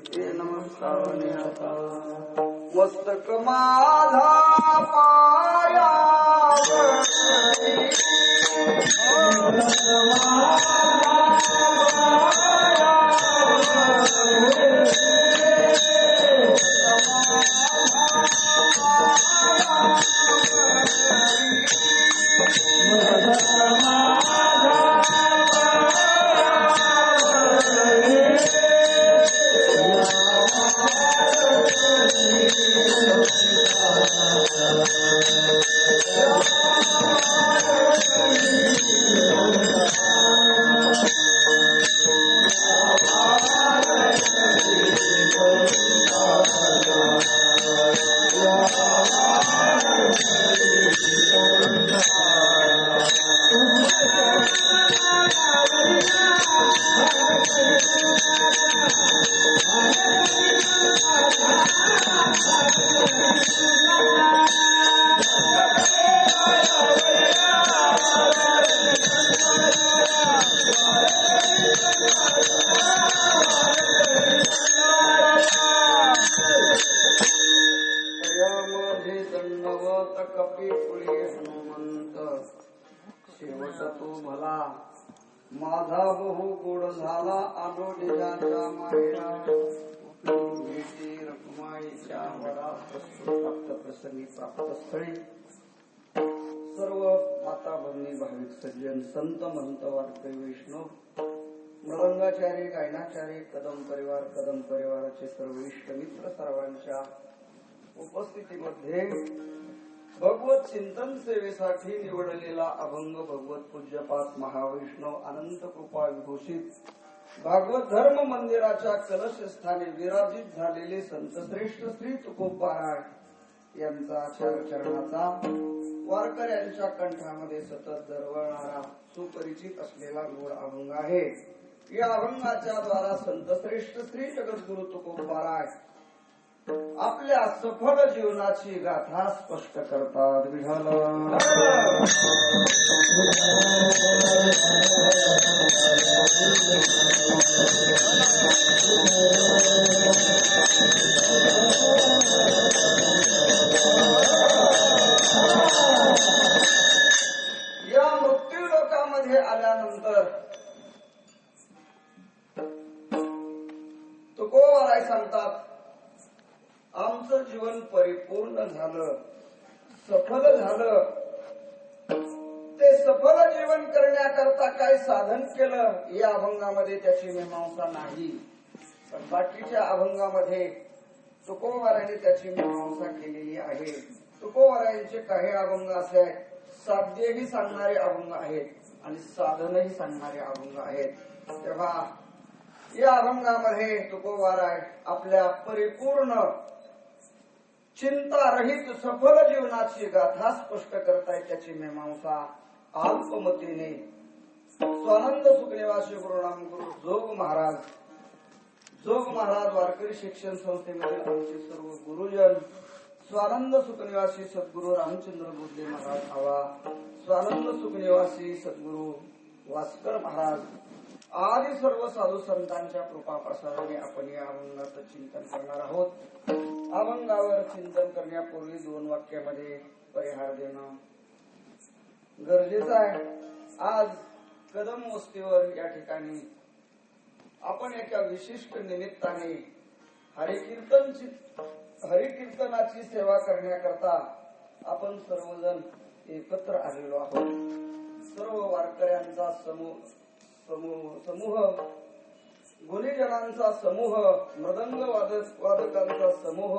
ते नमस्कार निहता मस्तक माझा पाया माझा बहु गोड झाला आनोडीच्या मायरा भेटी रखुमाईच्या वडा प्राप्त प्रसंगी प्राप्त स्थळी सर्व माता भगिनी भाविक सज्जन संत महंत वारकरी वैष्णव मृदंगाचारी गायनाचारी कदम परिवाराचे सर्व इष्ट मित्र सर्वांच्या उपस्थितीमध्ये भगवत चिंतन सेवेसाठी निवडलेला अभंग भगवत पूज्यपाद महावैष्णव अनंत कृपा विभूषित भागवत धर्म मंदिराच्या कलशस्थानी विराजित झालेले संतश्रेष्ठ श्री तुकोबाराय यांचा चरणाचा वारकऱ्यांच्या कंठामध्ये सतत दरवळणारा सुपरिचित असलेला गोड अभंग आहे. या अभंगाच्या द्वारा संतश्रेष्ठ श्री जगद्गुरु तुकोबाराय आपल्या सफल जीवनाची गाथा स्पष्ट करतात. विठ्ठल या मृत्यू लोकामध्ये आल्यानंतर तुकोबाराय सांगतात, आमचं जीवन परिपूर्ण झालं, सफल झालं. ते सफल जीवन करण्याकरता काय साधन केलं या अभंगामध्ये त्याची मीमांसा नाही, पण बाकीच्या अभंगामध्ये तुकोबारायांनी त्याची मीमांसा केलेली आहे. तुकोबारायांचे काही अभंग असे साध्यही सांगणारे अभंग आहेत आणि साधनही सांगणारे अभंग आहेत. तेव्हा या अभंगामध्ये तुकोबाराय आपल्या परिपूर्ण चिंता रहित सफल जीवनाची गाथा स्पष्ट करतायत. त्याची मीमांसा अल्पमतीने स्वानंद सुखनिवासी गुरुनाम गुरु जोग महाराज वारकरी शिक्षण संस्थेमधील आमचे सर्व गुरुजन, स्वानंद सुखनिवासी सद्गुरु रामचंद्र बुद्धे महाराज आवा, स्वानंद सुखनिवासी सद्गुरु वास्कर महाराज आदी सर्व साधू संतांच्या कृपा प्रसादाने आपण या अभंगाचं चिंतन करणार आहोत. अभंगावर चिंतन करण्यापूर्वी 2 वाक्यामध्ये परिहार देणं गरजेचं आहे. आज कदम वस्तीवर या ठिकाणी आपण एका विशिष्ट निमित्ताने हरिकीर्तनाची सेवा करण्याकरता आपण सर्वजण एकत्र आलेलो आहोत. सर्व वारकऱ्यांचा समूह, गुणीजनांचा समूह, मृदंग वादकांचा समूह,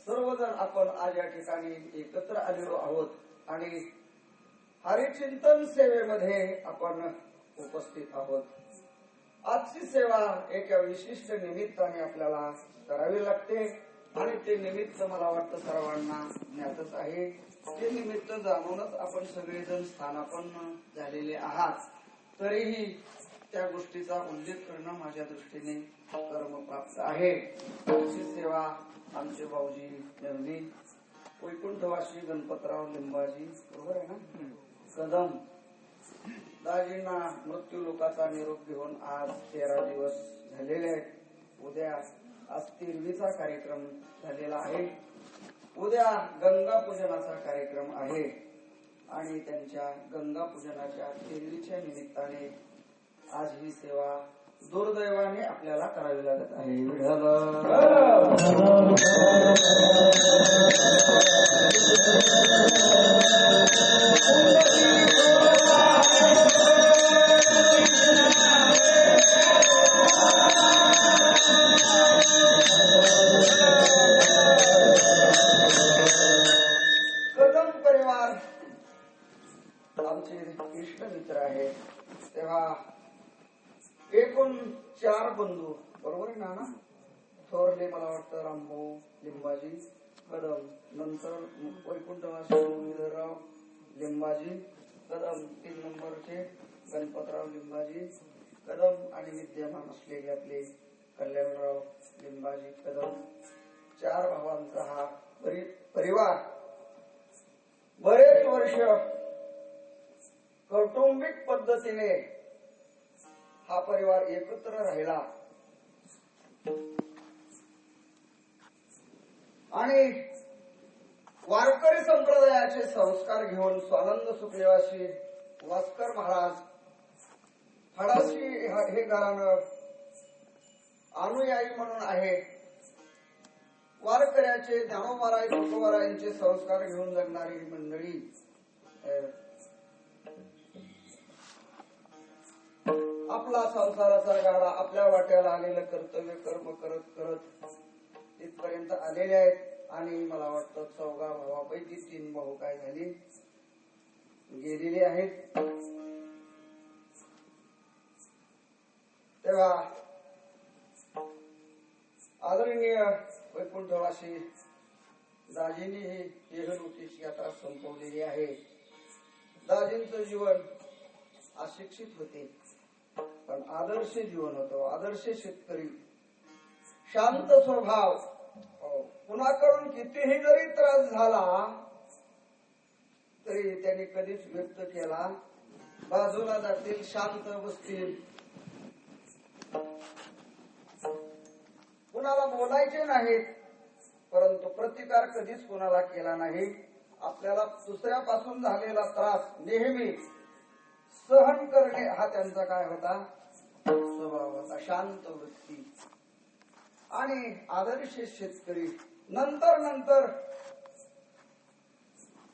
सर्वजण आपण आज या ठिकाणी एकत्र आलेलो आहोत आणि हरिचिंतन सेवेमध्ये आपण उपस्थित आहोत. आजची सेवा एका विशिष्ट निमित्ताने आपल्याला करावी लागते आणि ते निमित्त मला वाटतं सर्वांना ज्ञातच आहे. ते निमित्त जाणूनच आपण सगळेजण स्थानापन्न झालेले आहात. तरीही त्या गोष्टीचा उल्लेख करणं माझ्या दृष्टीने कर्मप्राप्त आहे. आजची सेवा आमचे भाऊजी नेवली वैकुंठवासी गणपतराव लिंबाजी, बरोबर आहे ना, कदम दाजींना मृत्यू लोकाचा निरोप घेऊन आज 13 दिवस झालेले आहेत. उद्या तेरवीचा कार्यक्रम झालेला आहे. उद्या गंगा पूजनाचा कार्यक्रम आहे आणि त्यांच्या गंगा पूजनाच्या तेरवीच्या निमित्ताने आज ही सेवा दुर्दैवाने आपल्याला करावी लागत आहे. कदम परिवार आमचे इष्ट मित्र आहे. तेव्हा एकूण 4 बंधू बरोबर आहे ना. थोरले मला वाटतं रामभाऊ लिंबाजी कदम, नंतर वैकुंठवासी मुरलीधरराव लिंबाजी कदम, 3 नंबरचे गणपतराव लिंबाजी कदम आणि विद्यमान असलेले आपले कल्याणराव लिंबाजी कदम. 4 भावांचा हा परिवार बरेच वर्ष कौटुंबिक पद्धतीने हा परिवार एकत्र राहिला आणि वारकरी संप्रदायाचे संस्कार घेऊन स्वानंद सुखनिवासी वास्कर महाराज फडाशी हे घराणं अनुयायी म्हणून आहे. वारकऱ्याचे ज्ञानोबाराय तुकोबारायांचे संस्कार घेऊन जगणारी मंडळी आपला संसाराचा गाडा आपल्या वाट्याला आलेलं कर्तव्य कर्म करत करत इथपर्यंत आलेले आहेत आणि मला वाटतं 4 भावापैकी 3 भाऊ काय झाली गेलेले आहेत. तेव्हा आदरणीय वैकुंठवासी दाजींनी ही येहलुकीची यात्रा संपवलेली आहे. दाजींचं जीवन अशिक्षित होते पण आदर्श जीवन होतं. आदर्श शेतकरी, शांत स्वभाव, कुणाकडून कितीही जरी त्रास झाला तरी त्यांनी कधीच व्यक्त केला. बाजूला जातील, शांत बसतील, कुणाला बोलायचे नाहीत, परंतु प्रतिकार कधीच कुणाला केला नाही. आपल्याला दुसऱ्यापासून झालेला त्रास नेहमी सहन करणे हा त्यांचा काय होता स्वभाव होता. शांत वृत्ती आणि आदर्श शेतकरी. नंतर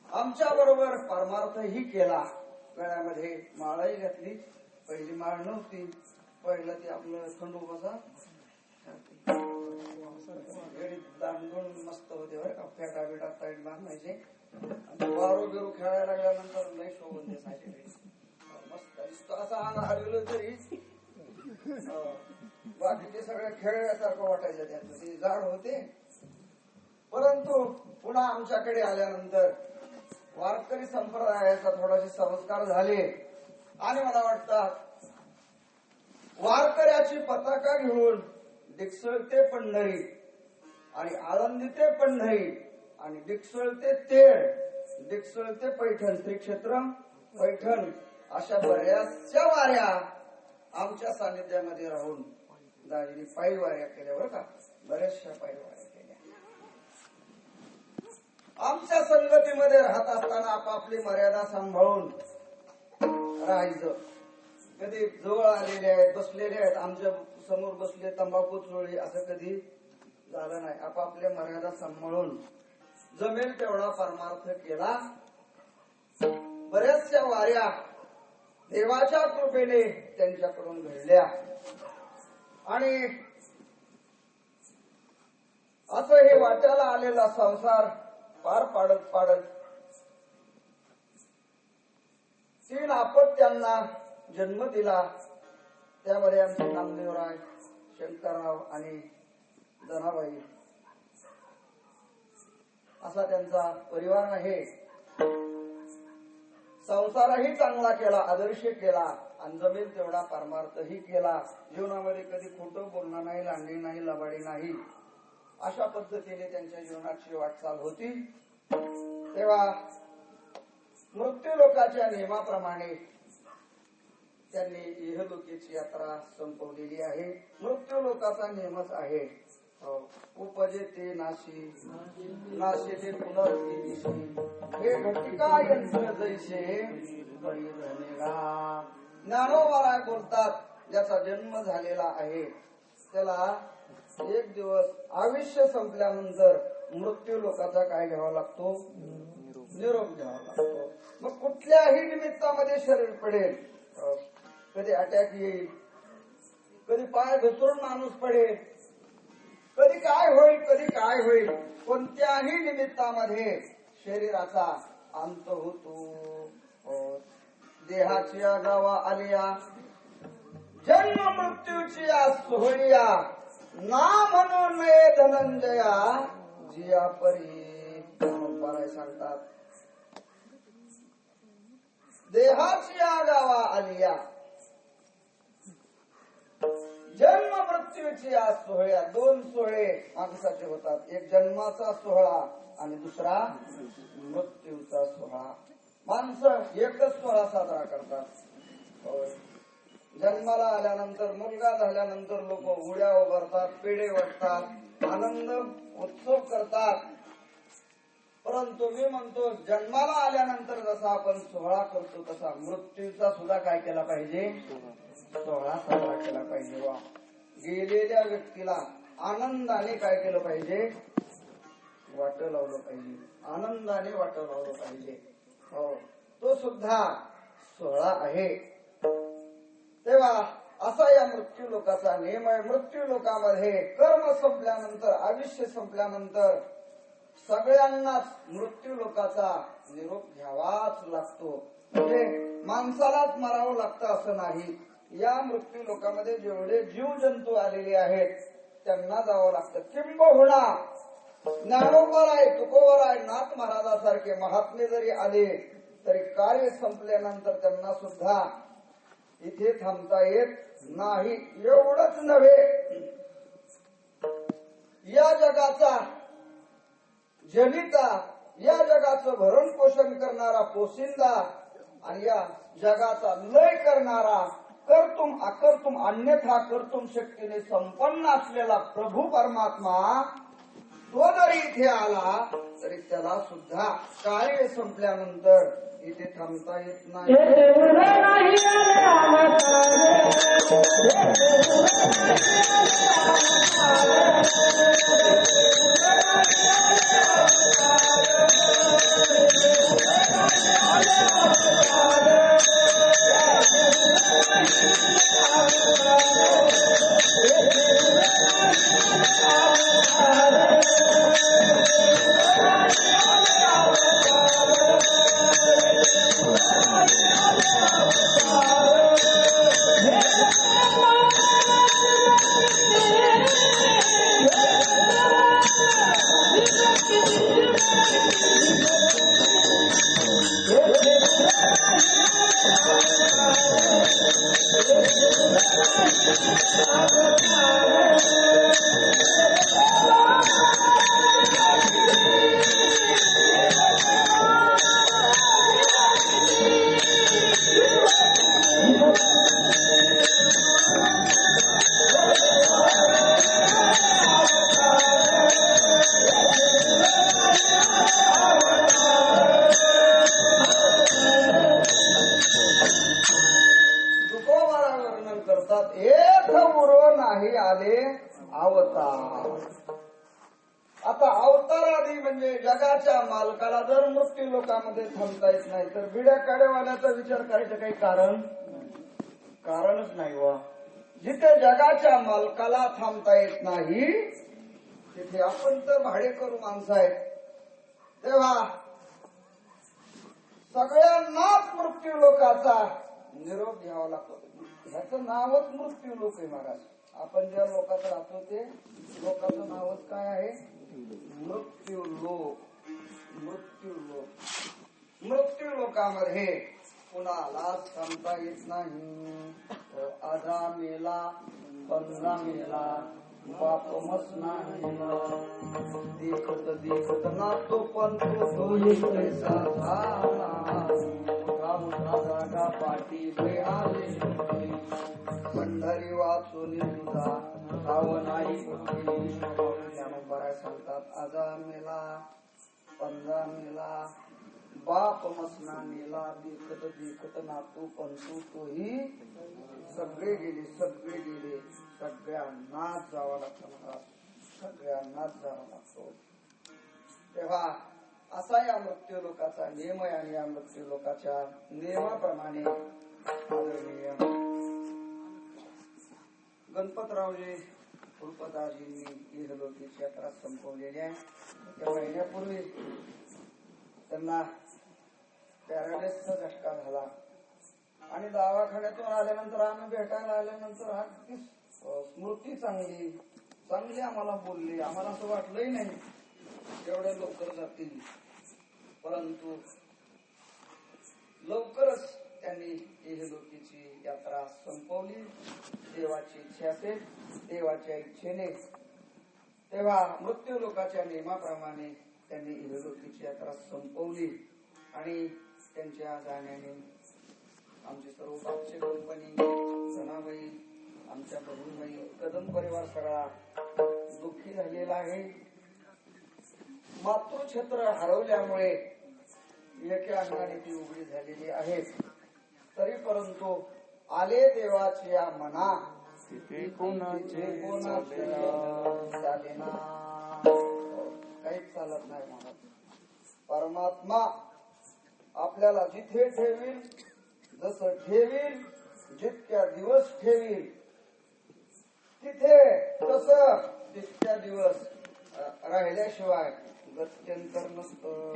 आमच्या बरोबर परमार्थही केला. गळ्यामध्ये माळही घातली. पहिली माळ नव्हती, पहिलं ते आपलं खंडोबाचा दांडून मस्त होते बरं का. फेटा बिटा टाईट बांधायचे. वारो बिरू खेळायला लागल्यानंतर लई शोभून दिसायचे. मस्त असं अंग हलवलं तरी बाकीचे सगळे खेळल्यासारखं वाटायचं. त्याचं ते जाड होते. परंतु पुन्हा आमच्याकडे आल्यानंतर वारकरी संप्रदायाचा थोडेसे संस्कार झाले आणि मला वाटतं वारकऱ्याची पताका घेऊन डिकसळ ते पंढरी आणि आळंदी ते पंढरी आणि डिकसळ ते तेळ, डिकसळ ते पैठण, श्रीक्षेत्र पैठण अशा बऱ्याचशा वाऱ्या आमच्या सानिध्यामध्ये राहून दाजींनी पायी वाऱ्या केल्या बरं का. बऱ्याचशा पायी वाऱ्या केल्या. आमच्या संगतीमध्ये राहत असताना आपापली मर्यादा सांभाळून राहायचं. कधी जवळ आलेले आहेत, बसलेले आहेत, आमच्या समोर बसले तंबाखू चोळी असं कधी झालं नाही. आपापल्या मर्यादा सांभाळून जमेल तेवढा परमार्थ केला. बऱ्याचशा वाऱ्या देवाच्या कृपेने त्यांच्याकडून घडल्या आणि असं हे वाट्याला आलेला संसार पार पाडत 3 अपत्यांना जन्म दिला. त्यामध्ये आमचे नामदेवराय, शंकरराव आणि जनाबाई असा त्यांचा परिवार आहे. संसारही चांगला केला, आदर्श केला आणि जमेल तेवढा परमार्थही केला. जीवनामध्ये कधी खोटं बोलणं नाही, लांडी नाही, लबाडी नाही, अशा पद्धतीने त्यांच्या जीवनाची वाटचाल होती. तेव्हा मृत्यू लोकाच्या नियमाप्रमाणे त्यांनी इहलोकीची यात्रा संपवलेली आहे. मृत्यू लोकाचा नियमच आहे उपजेते नाशी नाशेते पुनर्दिशी हे घटिका यंत्र जैसे ज्ञानोबा बोलतात ज्याचा जन्म झालेला आहे त्याला एक दिवस आयुष्य संपल्यानंतर मृत्यू लोकाचा काय घ्यावा लागतो निरोप घ्यावा लागतो मग कुठल्याही निमित्तामध्ये शरीर पडेल कधी अटॅक येईल कधी पाय घसरून माणूस पडेल कधी काय होईल कोणत्याही निमित्तामध्ये शरीराचा अंत होतो देहाची गावा आलिया जन्म मृत्यूची सोहळिया ना म्हणून नये धनंजया जिया परी बराय सांगतात देहाची गावा आलिया जन्म मृत्यूची आज सोहळ्या दोन सोहळे माणसाचे होतात एक जन्माचा सोहळा आणि दुसरा मृत्यूचा सोहळा माणसं एकच सोहळा साजरा करतात जन्माला आल्यानंतर मुलगा झाल्यानंतर लोक उड्या उभारतात पेढे वाटतात आनंद उत्सव करतात परंतु मी म्हणतो जन्माला आल्यानंतर जसा आपण सोहळा करतो तसा मृत्यूचा सुद्धा काय केला पाहिजे सोहळा साजरा केला पाहिजे वा गेलेल्या व्यक्तीला आनंदाने काय केलं पाहिजे वाट लावलं पाहिजे आनंदाने वाट लावलं पाहिजे हो तो सुद्धा सोहळा आहे तेव्हा असा या मृत्यू लोकाचा नियम आहे मृत्यू लोकांमध्ये कर्म संपल्यानंतर आयुष्य संपल्यानंतर सगळ्यांनाच मृत्यू लोकाचा निरोप घ्यावाच लागतो म्हणजे माणसालाच मरावं लागतं असं नाही या मृत्यू लोकांमध्ये जेवढे जीव जंतू आलेले आहेत त्यांना जावं लागतं किंबहुना ज्ञानोबराय तुकोबराय नाथ महाराजासारखे महात्मे जरी आले तरी कार्य संपल्यानंतर त्यांना सुद्धा इथे थांबता येत नाही एवढंच नव्हे या जगाचा जनिता या जगाचं भरण पोषण करणारा पोशिंदा आणि या जगाचा लय करणारा कर्तुम अकर्तुम अन्यथा कर्तुम शक्तीने संपन्न असलेला प्रभू परमात्मा तो जरी इथे आला तरी त्याला सुद्धा कार्य संपल्यानंतर इथे थांबता येत नाही आता अवतार आधी म्हणजे जगाच्या मालकाला जर मृत्यू लोकांमध्ये थांबता येत नाही तर बिड्या काढेवाल्याचा विचार करायचं काही कारणच नाही वा जिथे जगाच्या मालकाला थांबता येत नाही तिथे आपण तर भाडेकरू माणसं आहेत तेव्हा सगळ्यांनाच मृत्यू लोकाचा निरोप घ्यावा लागतो ह्याचं नावच मृत्यू लोक आहे महाराज आपण ज्या लोकात राहतो ते लोकांचं नावच काय आहे मृत्यू लोक मृत्यू लोकांमध्ये कुणालाच थांबता येत नाही आजा मेला पंधरा मेला बाप मस नाही देखत ना तो पण तो पैसा जागा पाठी आले पंढरी वाचून तुझा साव नाही सांगतात, आजा मेला, पंजा मेला, बाप मसना मेला, देखत नातू पंतू तोही सगळे गेले, सगळे गेले. सगळ्यांनाच जावं लागतं महाराज, सगळ्यांनाच जावं लागतो. तेव्हा असा या मृत्यू लोकाचा नियम आहे आणि या मृत्यू लोकाच्या नियमाप्रमाणे गणपतरावजी फुलपदाजींनी इहलोकीची यात्रा संपवलेली आहे. त्या महिन्यापूर्वी त्यांना पॅरालाइसचा झटका झाला आणि दवाखान्यातून आल्यानंतर आम्ही भेटायला आल्यानंतर अगदी स्मृती चांगली चांगली आम्हाला बोलली. आम्हाला असं वाटलंही नाही एवढ्या लवकर जातील, परंतु लवकरच त्यांनी इहलोकीची यात्रा संपवली. देवाची इच्छा असेल, देवाच्या इच्छेने. तेव्हा मृत्यू लोकाच्या नियमाप्रमाणे त्यांनी इहलोकीची यात्रा संपवली आणि त्यांच्या जाण्याने आमचे सर्व बापचे कंपनी, जनाबाई, आमच्या बहिणबाई, कदम परिवार सगळा दुःखी झालेला आहे. मातृछत्र हरवल्यामुळे एका अंगाने ती उघडी झालेली आहे. तरी परंतु आले देवाची या मना, कोणाचे चालेना, काहीच चालत नाही म्हणत. परमात्मा आपल्याला जिथे ठेवील, जसं ठेवील, जितक्या दिवस ठेवील, तिथे तसं तितक्या दिवस राहिल्याशिवाय गत्यंतर नसतं.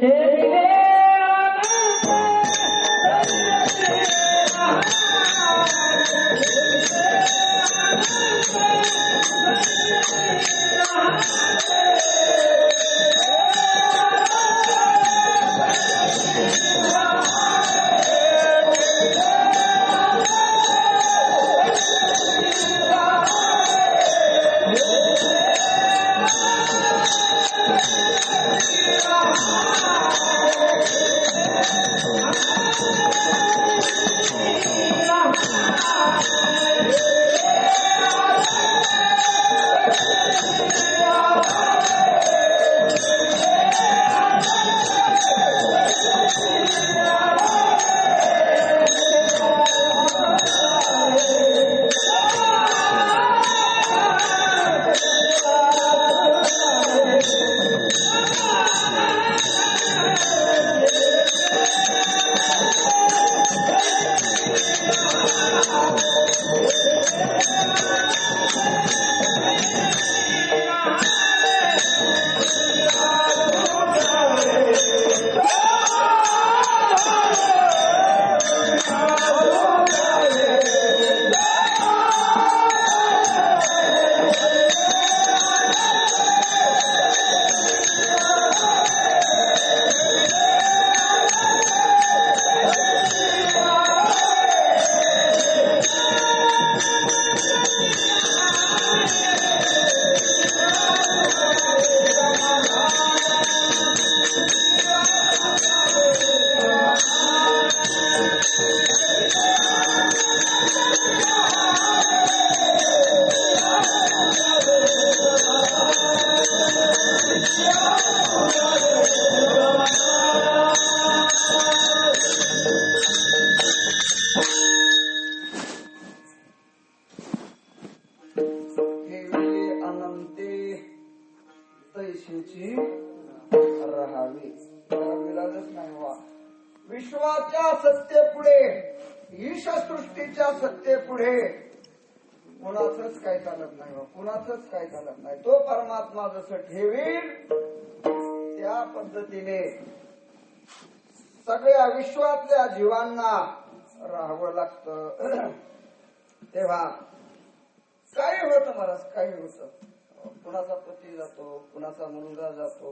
राहावी, विलाजच नाही वा. विश्वाच्या सत्तेपुढे, ईशसृष्टीच्या सत्तेपुढे कुणाचंच काय चालत नाही वा, कुणाचंच काय चालत नाही. तो परमात्मा जसं ठेवील त्या पद्धतीने सगळ्या विश्वातल्या जीवांना राहावं लागतं. तेव्हा काही होतं महाराज, काही होतं. कुणाचा पती जातो, कुणाचा मुलगा जातो,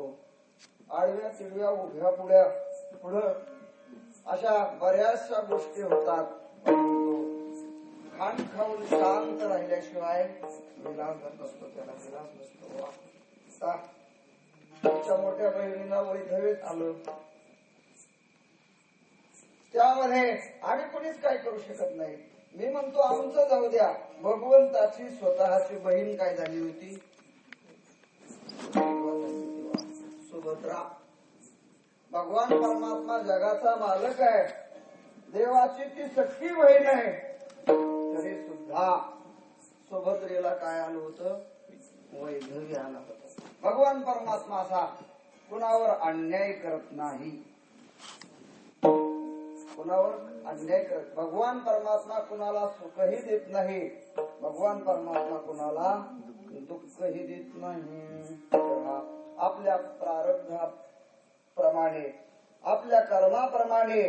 आडव्या तिडव्या उभ्या पुढ्या पुढं अशा बऱ्याचशा गोष्टी होतात. खाण खाऊन शांत राहिल्याशिवाय विलास नसतो, त्याला विलास नसतो. तुमच्या मोठ्या बहिणीला वैधवेत आलं, त्यामध्ये आम्ही कुणीच काय करू शकत नाही. मी म्हणतो आमचं जाऊ द्या, भगवंताची स्वतःची बहीण काय झाली होती, सुभद्रा. भगवान परमात्मा जगाचा मालक आहे, देवाची ती सख्खी बहीण आहे, तरी सुद्धा सुभद्रेला काय आलं होतं? वैधव्य आलं होतं. भगवान परमात्मा असा कुणावर अन्याय करत नाही, कुणावर अन्याय करत. भगवान परमात्मा कुणाला सुखही देत नाही, भगवान परमात्मा कुणाला दुःखही देत नाही. आपल्या प्रारब्धाप्रमाणे, आपल्या कर्माप्रमाणे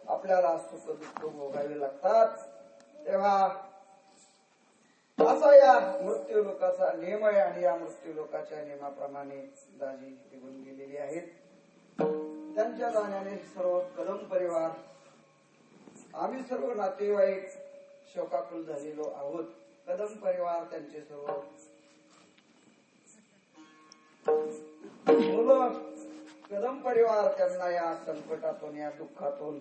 आपल्याला सुख दुःख भोगावे लागतात. तेव्हा असा या मृत्यू लोकाचा नियम आहे आणि या मृत्यू लोकाच्या नियमाप्रमाणे दाजी निघून गेलेले आहेत. त्यांच्या जाण्याने सर्व कदम परिवार, आम्ही सर्व नातेवाईक शोकाकुल झालेलो आहोत. कदम परिवार, त्यांचे सर्व मुलं, कदम परिवार, त्यांना या संकटातून, या दुःखातून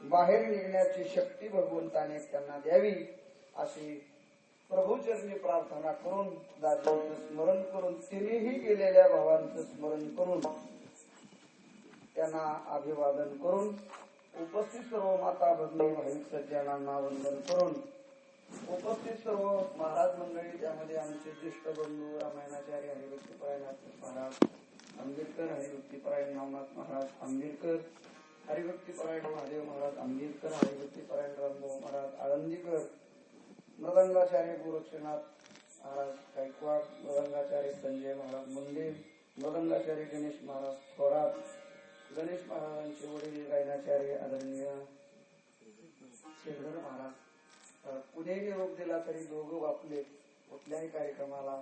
बाहेर निघण्याची शक्ती भगवंताने त्यांना द्यावी अशी प्रभूचरणी प्रार्थना करून, दादांचं स्मरण करून, तिनेही गेलेल्या भावांचं स्मरण करून, त्यांना अभिवादन करून, उपस्थित सर्व माता भगिनी भाविक सज्जनांना वंदन करून, उपस्थित सर्व महाराज मंडळी, त्यामध्ये आमचे ज्येष्ठ बंधू रामायणाचार्य हरिभक्तीपरायण महाराज आंबेडकर, हरिभक्तीपरायण नवनाथ महाराज आंबेडकर, हरिभक्तीपरायण महादेव महाराज आंबेडकर, हरिभक्तीपरायण रामभाऊ महाराज आळंदीकर, मृदंगाचार्य गोरक्षनाथ महाराज गायकवाड, मृदंगाचार्य संजय महाराज मुंडे, मृदंगाचार्य गणेश महाराज थोरात, गणेश महाराजांचे वडील गायनाचार्य आदरणीय शेखर महाराज. कुठेही निरोप दिला तरी दोघं आपले कुठल्याही कार्यक्रमाला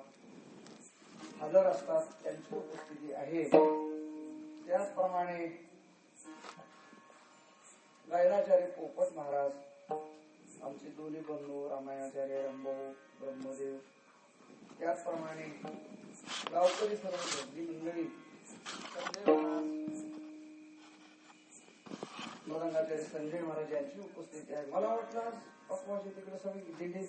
हजर असतात, त्यांची उपस्थिती आहे. त्याचप्रमाणे गायनाचार्य पोपट महाराज, आमचे दोन्ही बंधू रामायणाचार्य रामभाऊ ब्रह्मदेव, त्याचप्रमाणे गावकरी सर्व भक्ती मंडळी, संजय महाराज, मृदंगाचार्य संजय महाराज यांची उपस्थिती आहे. मला वाटलं पकवाजे तिकडे सगळी दिंडी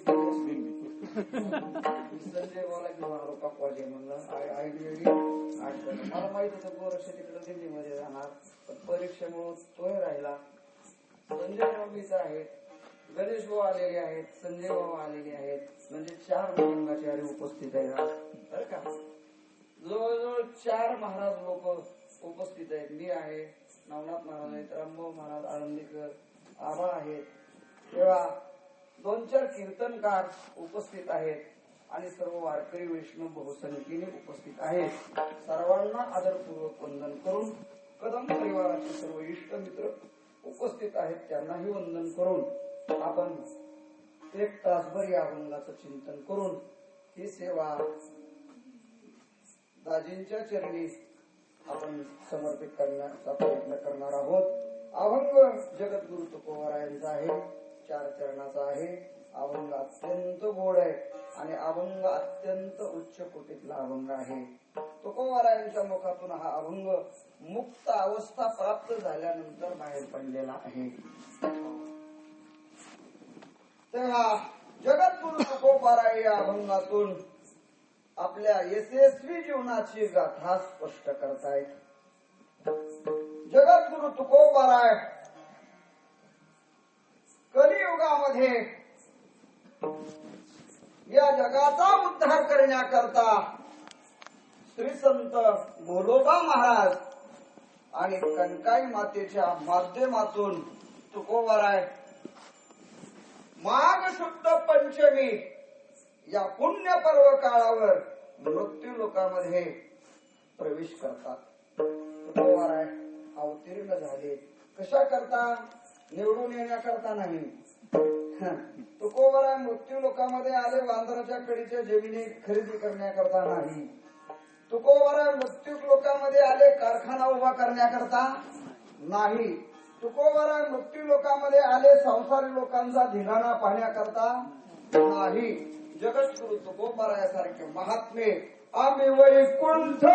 संजय भाऊला घेऊन आलो पकवाजे म्हणलं आयडी मला माहित होतं गोरक्ष तिकडे दिल्लीमध्ये जाणार, पण परीक्षेमुळे तोही राहिला. संजय भाऊ आहेत, गणेश भाऊ आलेले आहेत, संजय भाऊ आलेले आहेत, म्हणजे 4 मृदंगाचार्य उपस्थित आहेत बरं का. जवळजवळ 4 महाराज लोक उपस्थित आहेत. मी आहे, नवनाथ महाराज आहेत, रामभाऊ महाराज आळंदीकर, आबा आहेत. तेव्हा 2-4 कीर्तनकार उपस्थित आहेत आणि सर्व वारकरी वैष्णव बहुसंख्येने उपस्थित आहेत. सर्वांना आदरपूर्वक वंदन करून, कदम परिवाराचे सर्व इष्ट मित्र उपस्थित आहेत, त्यांनाही वंदन करून आपण 1 तासभर या अभंगाचं चिंतन करून ही सेवा दाजींच्या चरणी आपण समर्पित करण्याचा प्रयत्न करणार आहोत. अभंग जगद्गुरु तुकोबारायांचा आहे, 4 चरणाचा आहे. अभंग अत्यंत गोड आहे आणि अभंग अत्यंत उच्च कोटीतला अभंग आहे. तुकोबारायांच्या मुखातून हा अभंग मुक्त अवस्था प्राप्त झाल्यानंतर बाहेर पडलेला आहे. तेव्हा जगद्गुरु तुकोबाराय या अभंगातून आपल्या यशस्वी जीवनाची गाथा स्पष्ट करतायत. जगद्गुरु तुकोबाराय कलियुगामध्ये या जगाचा उद्धार करण्याकरता श्री संत भोलोबा महाराज आणि कणकाई मातेच्या माध्यमातून तुकोबाराय माघ शुद्ध पंचमी या पुण्य पर्व काळावर मृत्यू लोकांमध्ये प्रवेश करतात. तुकोबाराय अवतीर्ण झाले. कशा करता? निवडून येण्याकरता नाही. तुकोबाराय मृत्यू लोकांमध्ये आले वांद्राच्या कडीच्या जमिनी खरेदी करण्याकरता नाही. तुकोबाराय मृत्यू लोकांमध्ये आले कारखाना उभा करण्याकरता नाही. तुकोबाराय मृत्यू लोकांमध्ये आले संसारी लोकांचा धिंगाणा पाहण्याकरता नाही. जगद्गुरु तुकोबारायासारखे महात्मे आम्ही वैकुंठवासी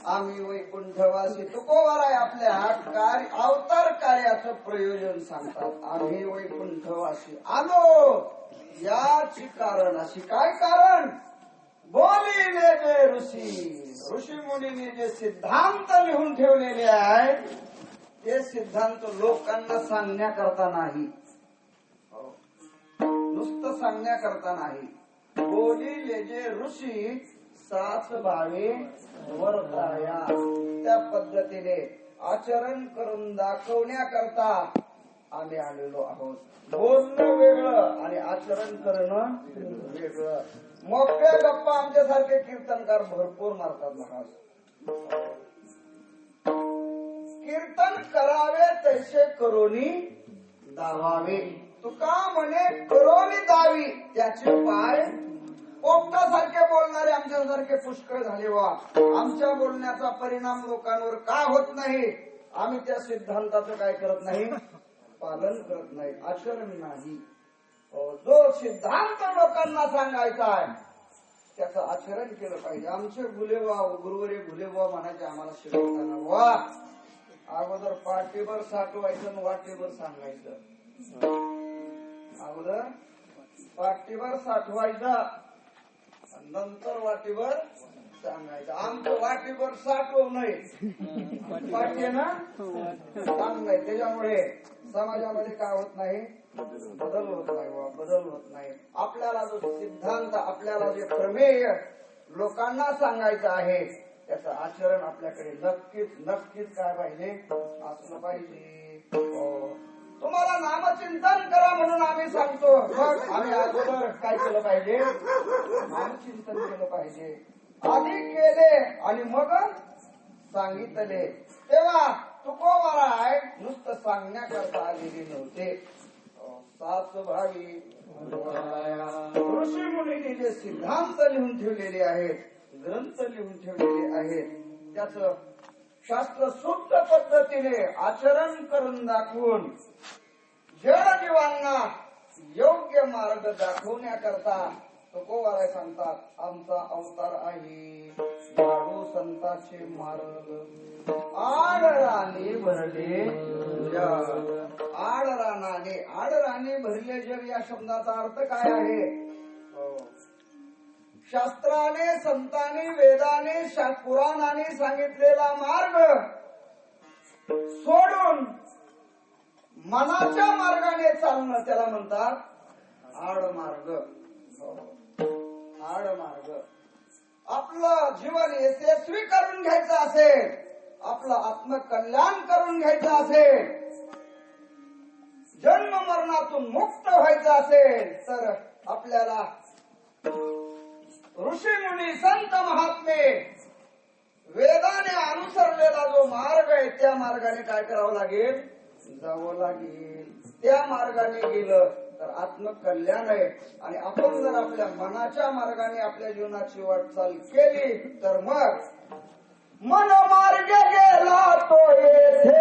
आम्ही वैकुंठवासी तुकोवाराय आपल्या अवतार कार्याचं प्रयोजन सांगतात. आम्ही वैकुंठवासी आलो याची कारण अशी काय कारण बोलिले जे ऋषी मुनीने जे सिद्धांत लिहून ठेवलेले आहेत ते सिद्धांत लोकांना सांगण्याकरता नाही, नुसतं सांगण्याकरता नाही. बोलिले जे ऋषी साच भावे वर्ताया त्या पद्धतीने आचरण करून दाखवण्याकरता आम्ही आलेलो आहोत. बोलणं वेगळं आणि आचरण करणं वेगळं. मोकळ्या गप्पा आमच्यासारखे कीर्तनकार भरपूर मारतात महाराज. कीर्तन करावे तैसे करोनी दावावे. तुका म्हणे करोनी दावी त्याचे पाय पोपटासारखे बोलणारे आमच्यासारखे पुष्कळ झाले वा. आमच्या बोलण्याचा परिणाम लोकांवर का होत नाही? आम्ही त्या सिद्धांताचं काय करत नाही, पालन करत नाही, आचरण नाही. जो सिद्धांत लोकांना सांगायचा आहे त्याचं आचरण केलं पाहिजे. आमचे गुलेबा गुरुवरे गुलेबा म्हणायचे आम्हाला शिकवताना वा. अगोदर पाठीवर साठवायचं आणि वाटेवर सांगायचं. अगोदर पाठीवर साठवायचं नंतर वाटीवर सांगायचं. आमचं वाटीवर साठवू नये, पाठीनं सांगायचं. त्याच्यामुळे समाजामध्ये काय होत नाही, बदल होत नाही, बदल होत नाही. आपल्याला जो सिद्धांत, आपल्याला जे प्रमेय लोकांना सांगायचं आहे त्याचं आचरण आपल्याकडे नक्कीच नक्कीच काय पाहिजे, असलं पाहिजे. तुम्हाला नामचिंतन करा म्हणून आम्ही सांगतो. मग आम्ही अगोदर काय केलं पाहिजे, नामचिंतन केलं पाहिजे. आधी केले आणि मग सांगितले. तेव्हा तुकोबारा आहे नुसतं सांगण्याकरता आलेली नव्हते. सात भावी ऋषी मुनींनी जे सिद्धांत लिहून ठेवलेले आहेत, ग्रंथ लिहून ठेवलेले आहेत, त्याचं शास्त्र शुद्ध पद्धतीने आचरण करून दाखवून जडजीवांना योग्य मार्ग दाखवण्याकरता तुकोबाराय सांगतात आमचा अवतार आहे. झाडू संतांचे मार्ग आडराने भरले जग. आडराने भरले जग या शब्दाचा अर्थ काय आहे? शास्त्राने, संतांनी, वेदाने, पुराणाने सांगितलेला मार्ग सोडून मनाच्या मार्गाने चालणं त्याला म्हणतात आडमार्ग. आडमार्ग. आपलं जीवन यशस्वी करून घ्यायचं असेल, आपलं आत्मकल्याण करून घ्यायचं असेल, जन्म मरणातून मुक्त व्हायचं असेल तर आपल्याला ऋषी मुनी, संत, महात्मे, वेदाने अनुसरलेला जो मार्ग आहे त्या मार्गाने काय करावं लागेल, जावं लागेल. त्या मार्गाने गेलं तर आत्मकल्याण आहे. आणि आपण जर आपल्या मनाच्या मार्गाने आपल्या जीवनाची वाटचाल केली तर मग मन मार्ग गेला तो येथे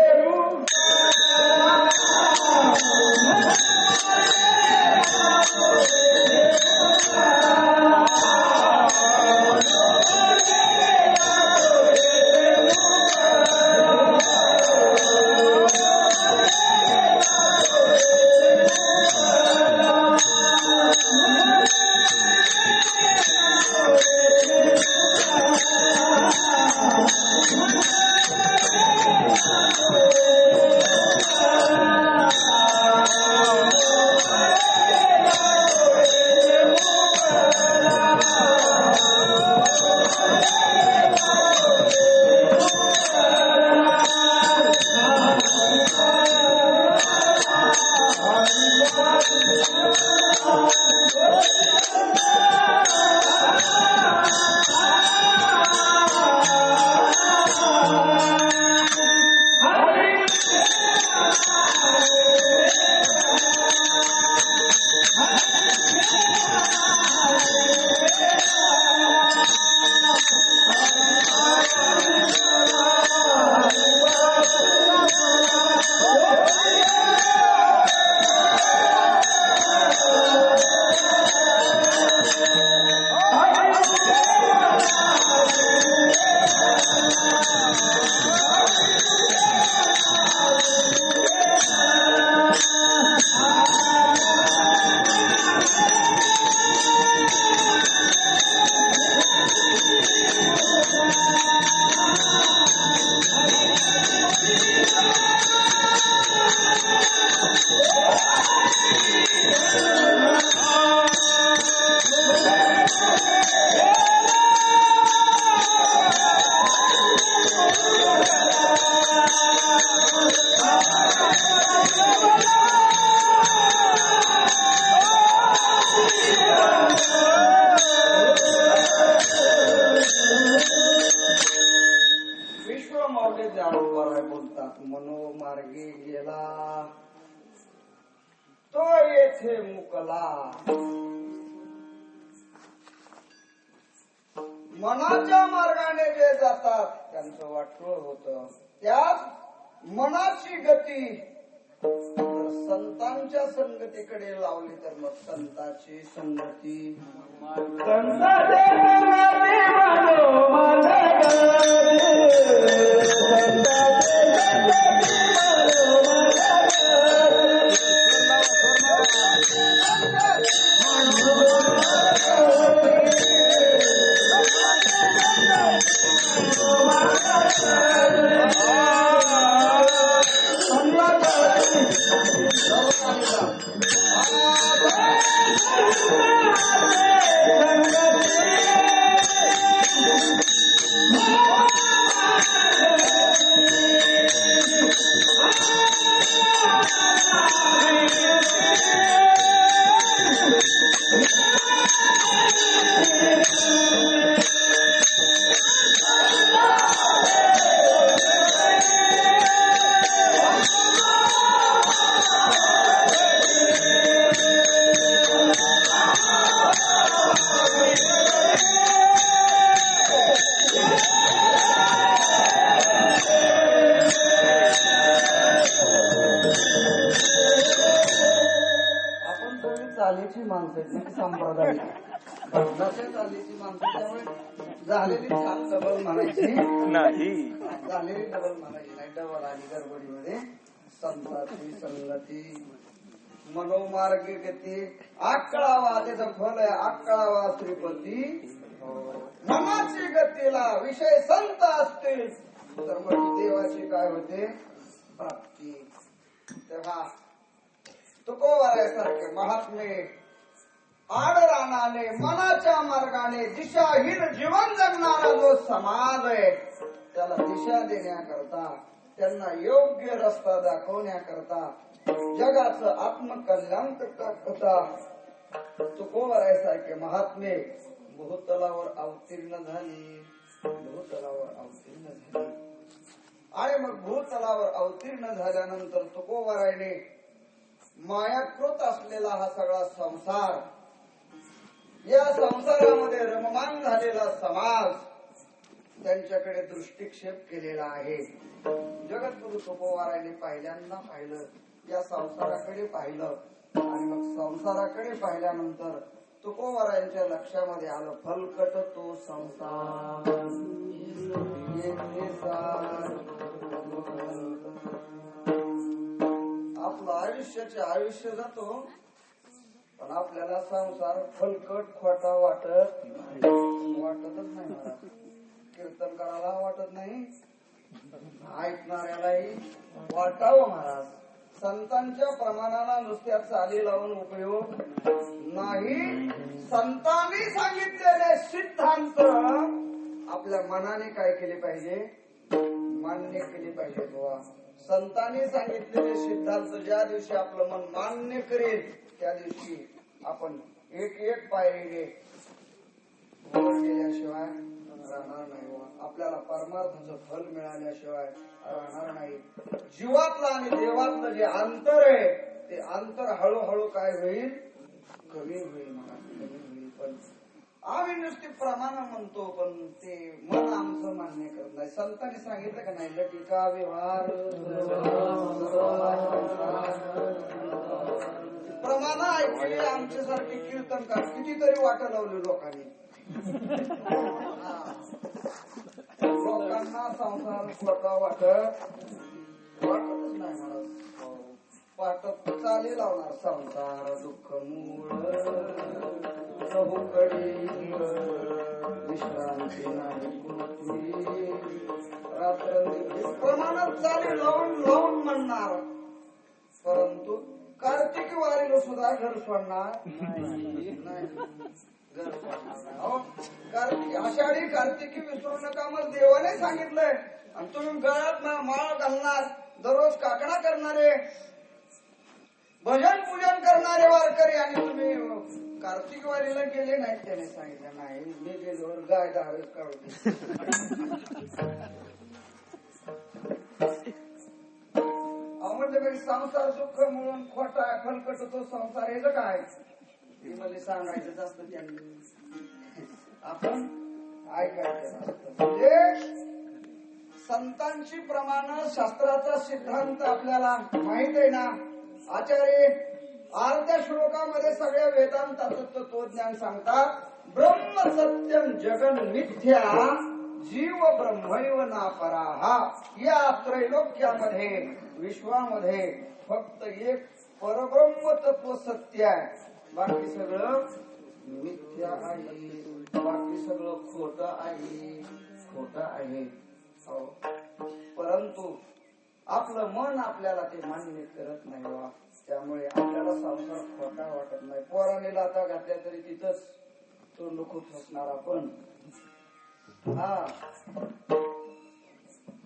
विश्वमाऊली ज्ञानोबा बोलतात, मनोमार्गी गेला तो येथे मुकला. मनाच्या मार्गाने जे जातात त्यांचं वाटोळ होत. त्यात मनाची गती जर संतांच्या संगतीकडे लावली तर मग संतांची संगती. चालीची माणसं संप्रदाय भजनाच्या चालीची माणसं, त्यामुळे झालेली छान डबल म्हणायची नाही, झालेली डबल म्हणायची नाही. डबल आली गडबडीमध्ये. संताची संगती, मनोमार्गी गती, आकळावा त्याचं फल आहे. आकळावा श्रीपती, मनाची गतीला विषय संत असतील तर मग देवाची काय होते प्राप्ती. तेव्हा तुकोबारासारखे महात्मे आडरानाने मनाच्या मार्गाने दिशाहीन जीवन जगणारा जो समाज आहे त्याला दिशा देण्याकरता, त्यांना योग्य रस्ता दाखवण्याकरता, जगाचं आत्मकल्याण करता तुकोबारासारखे महात्मे भूतलावर अवतीर्ण झाली. भूतलावर अवतीर्ण झाली आणि मग भूतलावर अवतीर्ण झाल्यानंतर तुकोबाराने मायाकृत असलेला हा सगळा संसार, या संसारामध्ये रममान झालेला समाज त्यांच्याकडे दृष्टिक्षेप केलेला आहे. जगद्गुरु तुकोबाराने पहिल्यांदा पाहिलं, या संसाराकडे पाहिलं आणि मग संसाराकडे पाहिल्यानंतर तुकोबारांच्या लक्षामध्ये आलं फलकट तो संसार. आपलं आयुष्य जातो पण आपल्याला संसार फलकट खोटा वाटतच नाही महाराज. कीर्तन करायला वाटत नाही, ऐकणाऱ्यालाही वाटावं महाराज. संतांच्या प्रमाणाला नुसत्या चाली लावून उपयोग नाही. संतांनी सांगितलेले सिद्धांत आपल्या मनाने काय केले पाहिजे, मान्य केले पाहिजे. बुवा संतांनी सांगितलेले सिद्धांत ज्या दिवशी आपलं मन मान्य करेल त्या दिवशी आपण एक एक पायरीने केल्याशिवाय राहणार नाही. आपल्याला परमार्थाचं फल मिळाल्याशिवाय राहणार नाही. जीवातलं आणि देवातलं जे अंतर आहे ते अंतर हळूहळू काय होईल, कमी होईल मला, कमी होईल. पण आम्ही नुसती प्रमाण म्हणतो पण ते मन आमचं मान्य करत नाही. संतांनी सांगितलं का नाही, लटिका व्यवहार प्रमाण ऐकली आमच्यासारखे कीर्तनकार कितीतरी वाट लावली लोकांनी. लोकांना संसार स्वतः वाटतच नाही मला. वाटत चाली लावणार संसार दुःख मूळ चहूकडे विश्रांती नाही कोणती. रात्र प्रमाणात चाली लावून लावून म्हणणार परंतु कार्तिक वारीला सुद्धा घर सोडणार नाही. घर सोडणार नाही. अहो, आषाढी कार्तिकी विसरू नका मग देवाने सांगितलंय. आणि तुम्ही गळ्यात माळ घालणार, दररोज काकडा करणारे, भजन पूजन करणारे वारकरी, आणि तुम्ही कार्तिक वारीला गेले नाहीत. त्याने सांगितलं नाही, मी गेल्यावर गाय दहावेच काढते. म्हणजे संसार सुख म्हणून खोटा खलकट तो संसार याचं काय मला सांगायचं जास्त त्यांनी आपण ऐकायचं असतं. म्हणजे संतांची प्रमाण शास्त्राचा सिद्धांत आपल्याला माहित आहे ना. आचार्य अर्ध्या श्लोकामध्ये सगळ्या वेदांताचं तत्वज्ञान सांगतात. ब्रह्म सत्यम जगन मिथ्या जीव ब्रह्मैव नापराहा. या त्रैलोक्यामध्ये विश्वामध्ये फक्त एक परब्रह्म तत्व सत्य आहे, बाकी सगळं मिथ्या आहे, बाकी सगळं खोट आहे. परंतु आपलं मन आपल्याला ते मान्य करत नाही बा. त्यामुळे आपल्याला संसार खोटा वाटत नाही. पोराने लाथा घातल्या तरी तिथंच तो नको फसणार आपण.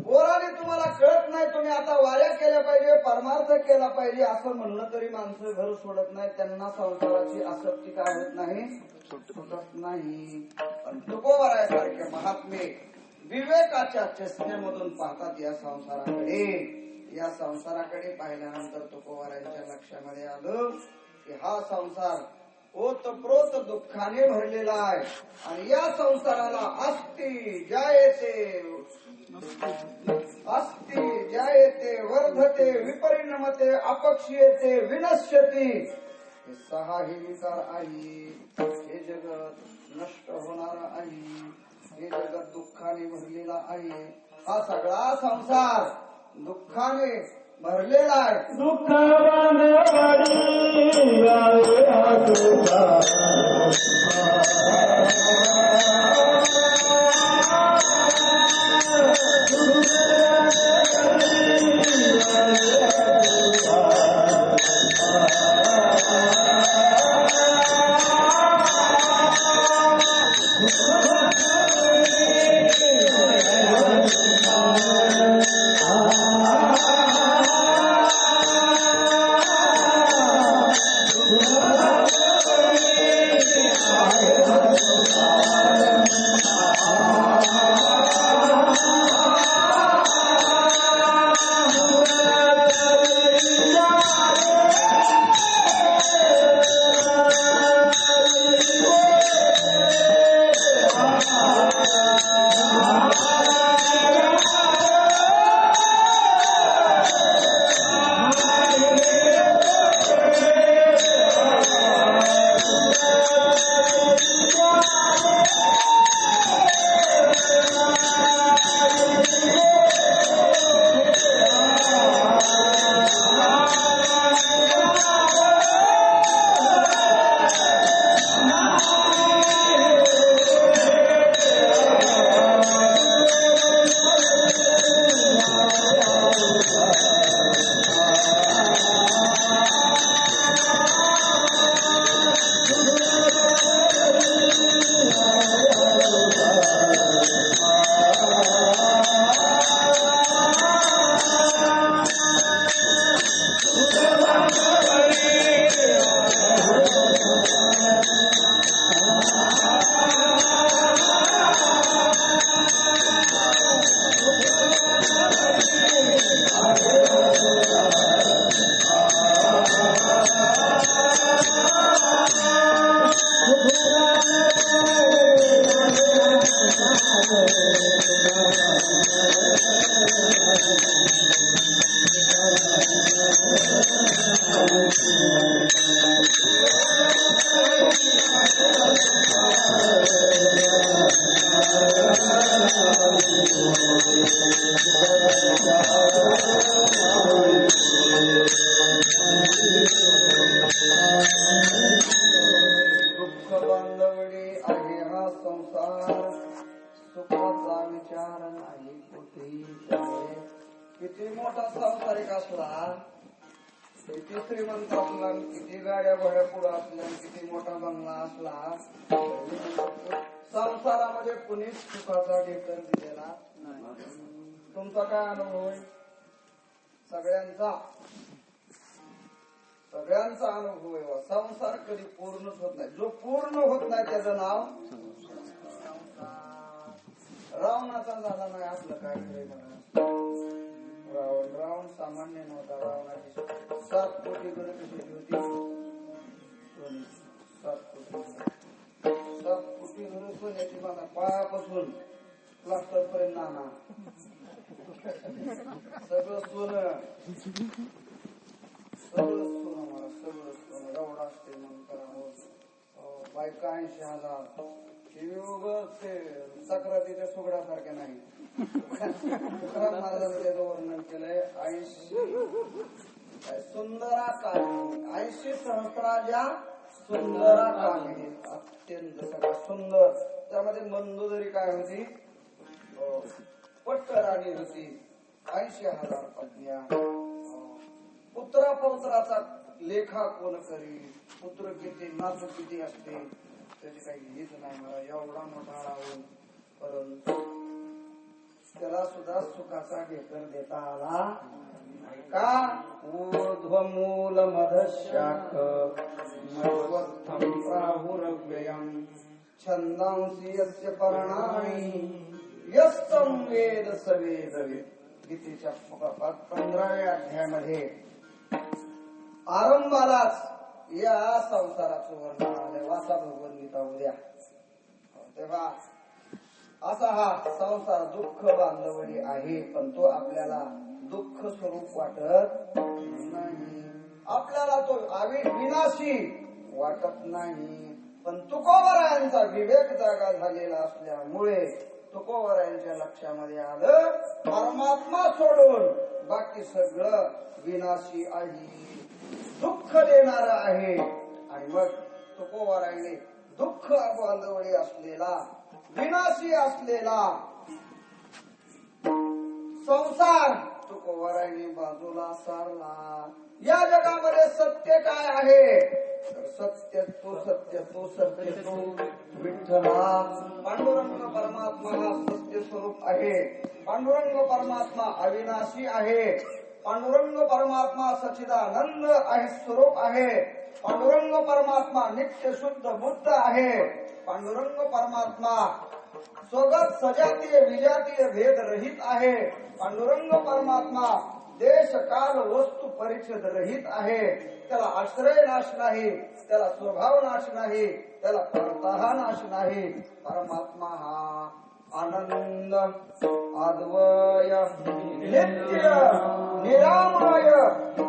पोराने तुम्हाला कळत नाही, तुम्ही आता वाऱ्या केल्या पाहिजे, परमार्थ केला पाहिजे असं म्हणलं तरी माणसं घर सोडत नाही. त्यांना संसाराची आसक्ती काय होत नाही, सुटत नाही. पण तुकोबारायासारखे महात्मे विवेकाच्या चष्म्यामधून पाहतात या संसाराकडे. या संसाराकडे पाहिल्यानंतर तुकोबारायांच्या लक्षामध्ये आलं की हा संसार ओतप्रोत दुःखाने भरलेला आहे. आणि या संसाराला अस्ति जायते वर्धते विपरिणमते अपक्षीयते विनश्यति. हे सहा ही विकार आहे. हे जगत नष्ट होणार आहे. हे जगत दुःखाने भरलेला आहे. हा सगळा संसार दुःखाने भरलेला आहे. किती श्रीमंत असला, किती गाड्या घोड्या पुढे असल्या, किती मोठा बंगला असला, संसारामध्ये कुणीच सुखाचा ढेकर दिलेला नाही. तुमचा काय अनुभव आहे? सगळ्यांचा अनुभव आहे. संसार कधी पूर्णच होत नाही. जो पूर्ण होत नाही त्याचं नाव रावणाचा झाला नाही. आपलं काय रावण सामान्य नव्हता. रावणाची 7 कोटी घरं कशी होती? 7 कोटी घरं सोन्याची बांधा, पायापासून प्लास्टर पर्यंत नाना, सगळं सोनं मला सगळं सोनं एवढं असते. मग बायका 80,000. ते सक्रातीच्या सुगडासारख्या नाही. तुकाराम महाराजांनी त्याचं वर्णन केलंय. 80 सुंदरा कामिनी, 80 सहस्राच्या सुंदरा कामिनी, अत्यंत सगळं सुंदर. त्यामध्ये मंदोदरी काय होती? पट्टराणी होती. 80,000 पत्न्या. पुत्रा पौत्राचा लेखा कोण करी? पुत्र किती, नातू किती असते त्याची काही हेच नाही. मला एवढा मोठा राहून परंतु त्याला सुद्धा सुखाचा ढेकर देता आला का? ऊर्ध्वमूल मधशाख मध्वस्थं प्राहुरव्ययम् छंदांसी यस्य पर्णानि यस्तं वेद स वेदवित्. गीतेच्या 15व्या अध्यायामध्ये आरंभालाच या संसाराचं वर्णन आलंय. वाचा भगवद्गीता उद्या. तेव्हा असा हा संसार दुःख बांधवडी आहे, पण तो आपल्याला दुःख स्वरूप वाटत नाही. आपल्याला तो विनाशी वाटत नाही. पण तुकोबरायांचा विवेक जागा झालेला असल्यामुळे तुकोबरायांच्या लक्षामध्ये आलं परमात्मा सोडून बाकी सगळं विनाशी आहे, दुःख देणार आहे. आणि मग तुकोबरायाने दुःख बांधवडी असलेला, विनाशी असलेला संसार तुकोबरायाने बाजूला सारला. या जगामध्ये सत्य काय आहे? तर सत्य तो विठ्ठला. पांडुरंग परमात्मा हा सत्य स्वरूप आहे. पांडुरंग परमात्मा अविनाशी आहे. पांडुरंग परमात्मा सच्चिदानंद आहे, स्वरूप आहे. पांडुरंग परमात्मा नित्य शुद्ध बुद्ध आहे. पांडुरंग परमात्मा स्वगत सजातीय विजातीय भेद रहित आहे. पांडुरंग परमात्मा देश काल वस्तू परिच्छेद रहित आहे. त्याला आश्रय नाश नाही, त्याला स्वभाव नाश नाही, त्याला कर्ता नाश नाही. परमात्मा हा आनंद अद्वय नित्य निरामय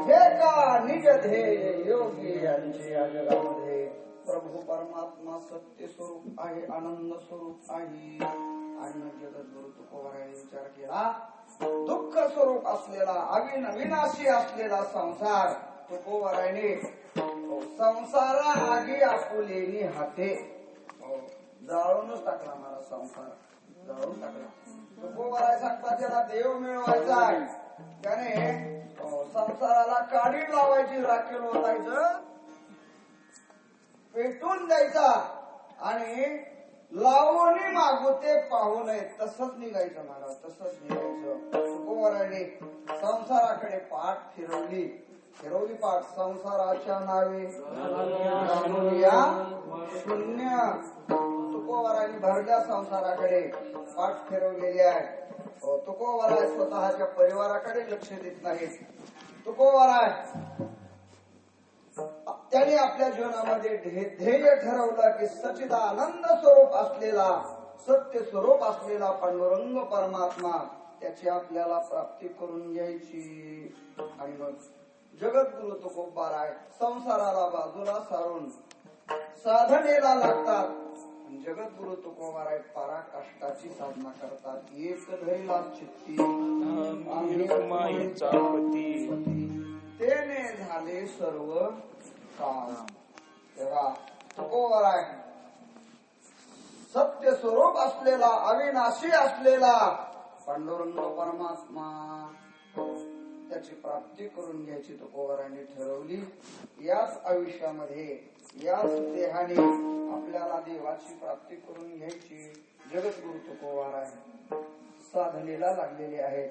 जे का निज ध्येय योगी यांचे या जगामध्ये प्रभू परमात्मा सत्य स्वरूप आहे, आनंद स्वरूप आहे. आणि जगद्गुरु तुकोबरायांनी विचार केला, दुःख स्वरूप असलेला अविनाशी असलेला संसार तुकोबरायाने संसारा आगी आपुलेनी हाते जाळूनच टाकला. मला संसार जाळून टाकला. तुकोबराय सांगतात त्याला देव मिळवायचा आहे. त्याने संसाराला काढी लावायची, राखेल ओतायचं, पेटून द्यायचा आणि लावणी मागू ते पाहू नये तसंच निघायचं. महाराज तसंच निघायचं. तुकोबरायाने संसाराकडे पाठ फिरवली पाठ. संसाराच्या नावे शून्य. तुकोबरायाने भरल्या संसाराकडे पाठ फिरवलेली आहे. तुकोबराय स्वतःच्या परिवाराकडे लक्ष देत नाहीत. तुकोबराय त्याने आपल्या जीवनामध्ये ध्येय ठरवलं की सच्चिदानंद स्वरूप असलेला, सत्य स्वरूप असलेला पांडुरंग परमात्मा त्याची आपल्याला प्राप्ती करून घ्यायची. आणि मग जगद्गुरु तुकोबराय संसाराला बाजूला सारून साधनेला लागतात. जगद्गुरु तुकोबराय पराकाष्ठाची साधना करतात. एक धरीला चित्ती तेने झाले सर्व काम. तेव्हा तुकोबराय सत्य स्वरूप असलेला, अविनाशी असलेला पांडुरंग परमात्मा त्याची प्राप्ती करून घ्यायची तुकोबाराने ठरवली. याच आयुष्यामध्ये याच देहाने आपल्याला देवाची प्राप्ती करून घ्यायची. जगद्गुरु तुकोबाराय साधनेला लागलेले आहेत.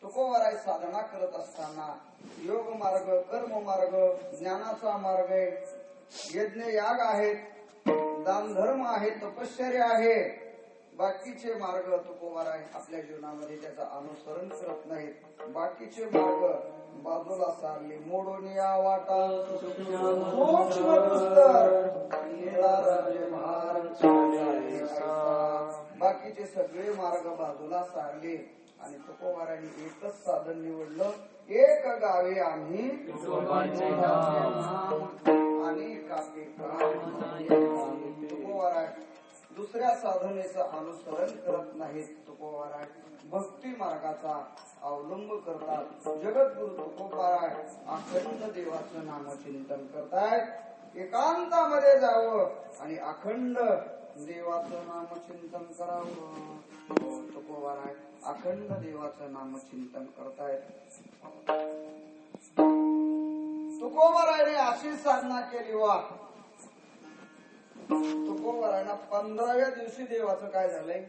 तुकोबाराय साधना करत असताना योग मार्ग, कर्म मार्ग, ज्ञानाचा मार्ग आहे, यज्ञ याग आहेत, दान धर्म आहे, तपश्चर्या आहे, बाकीचे मार्ग तुकोबाराय आपल्या जीवनामध्ये त्याचं अनुसरण करत नाहीत. बाकीचे मार्ग बाजूला सारले. मोडून या वाटा सूक्ष्म दुस्तर बाकीचे सगळे मार्ग बाजूला सारले आणि तुकोबारांनी एकच साधन निवडलं. एक गावे आम्ही आणि कापे तुकोबाराय दुसऱ्या साधनेचं अनुसरण करत नाहीत. तुकोबाराय भक्ती मार्गाचा अवलंब करतात. जगद्गुरु तुकोबाराय अखंड देवाचं नामचिंतन करतायत. एकांतामध्ये जावं आणि अखंड देवाचं नामचिंतन करावं. तुकोबाराय अखंड देवाचं नामचिंतन करतायत. तुकोबारायने अशी साधना केली. वा तुकोबारायना 15व्या दिवशी देवाचं काय झालंय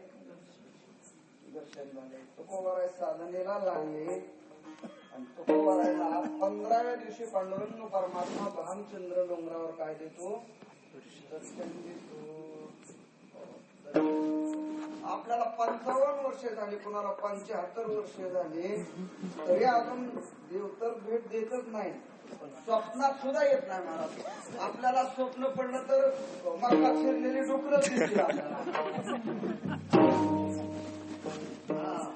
दर्शन झालंय. तुकोबाराय साधनेला लागले आणि तुकोबारायला 15व्या दिवशी पांडुरंग परमात्मा भामचंद्र डोंगरावर काय देतो दर्शन देतो. आपल्याला 55 वर्षे झाली, कुणाला 75 वर्षे झाली, तरी अजून देव तर भेट देतच नाही. स्वप्नात सुद्धा येत नाही महाराज. आपल्याला स्वप्न पडलं तर मका शिरलेली डुकरं दिसतील आपल्याला.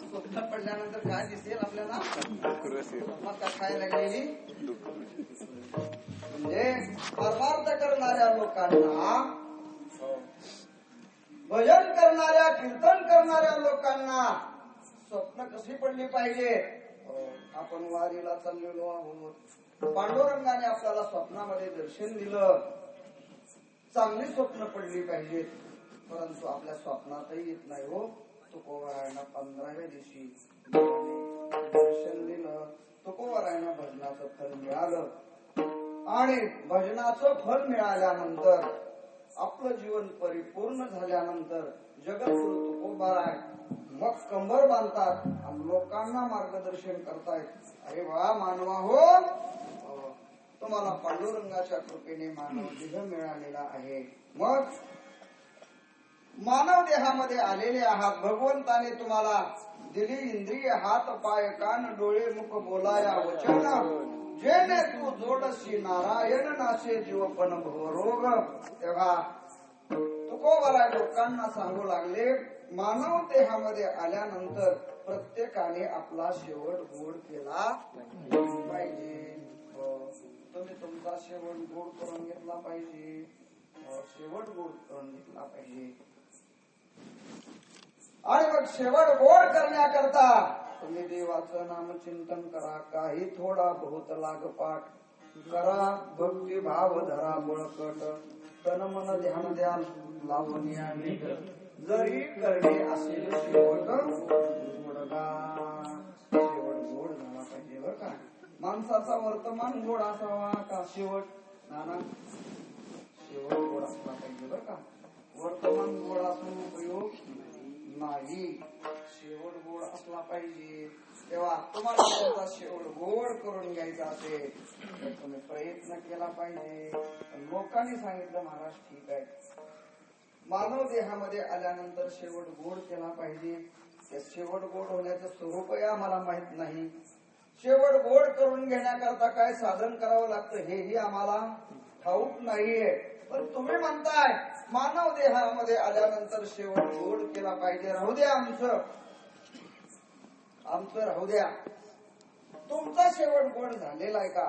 स्वप्न पडल्यानंतर काय दिसेल आपल्याला मका खायला गेली. म्हणजे परमार्थ करणाऱ्या लोकांना, भजन करणाऱ्या, कीर्तन करणाऱ्या लोकांना स्वप्न कशी पडली पाहिजे. आपण वारीला चाललेलो आहोत, पांडुरंगाने आपल्याला स्वप्नामध्ये दर्शन दिलं, चांगली स्वप्न पडली पाहिजेत. परंतु आपल्या स्वप्नातही येत नाही हो. तुकोबारायना 15व्या दिवशी दर्शन दिलं. तुकोबारायना भजनाचं फल मिळालं आणि भजनाचं फल मिळाल्यानंतर आपलं जीवन परिपूर्ण झाल्यानंतर जगद्गुरु तुकोबाराय मग कंबर बांधतात आणि लोकांना मार्गदर्शन करतायत. अरे वा मानवा हो, तुम्हाला पांडुरंगाच्या कृपेने मानव देह मिळालेला आहे. मग मानव देहामध्ये आलेले आहात. भगवंताने तुम्हाला दिली इंद्रिय, हात पाय कान डोळे मुख बोलाया वचन, जेणे तू जोडशी नारायण नाशे जीवपण भवरोग. तेव्हा तुकोबाराय लोकांना सांगू लागले, मानव देहामध्ये आल्यानंतर प्रत्येकाने आपला शेवट गोड केला पाहिजे. तुम्ही तुमचा शेवट गोड करून घेतला पाहिजे. शेवट गोड करून घेतला पाहिजे. आणि मग शेवट गोड करण्याकरता तुम्ही देवाचं नामचिंतन करा. काही थोडा बहुत लागपाठ करा. भक्ती भाव धरा बळकट, तन मन ध्यान द्या लावून या नीट. जरी करणे असेल शेवट गोडगा. शेवट गोड झाला पाहिजे बरं का. माणसाचा वर्तमान गोड असावा का शेवट नाना? शेवट गोड असला पाहिजे बरं का. वर्तमान गोड असून उपयोग नाही. शेवट गोड असला पाहिजे. तेव्हा तुम्हाला तुमचा शेवट गोड करून घ्यायचा असेल तर तुम्ही प्रयत्न केला पाहिजे. लोकांनी सांगितलं महाराज ठीक आहे, मानव देहामध्ये आल्यानंतर शेवट गोड केला पाहिजे. ते शेवट गोड होण्याचं स्वरूपही आम्हाला माहित नाही. शेवट गोड करून घेण्याकरता काय साधन करावं लागतं हेही आम्हाला ठाऊक नाहीये. पण तुम्ही म्हणताय मानव देहामध्ये आल्यानंतर शेवट गोड केला पाहिजे. राहू द्या, आमचं राहू द्या. तुमचा शेवट गोड झालेला आहे का?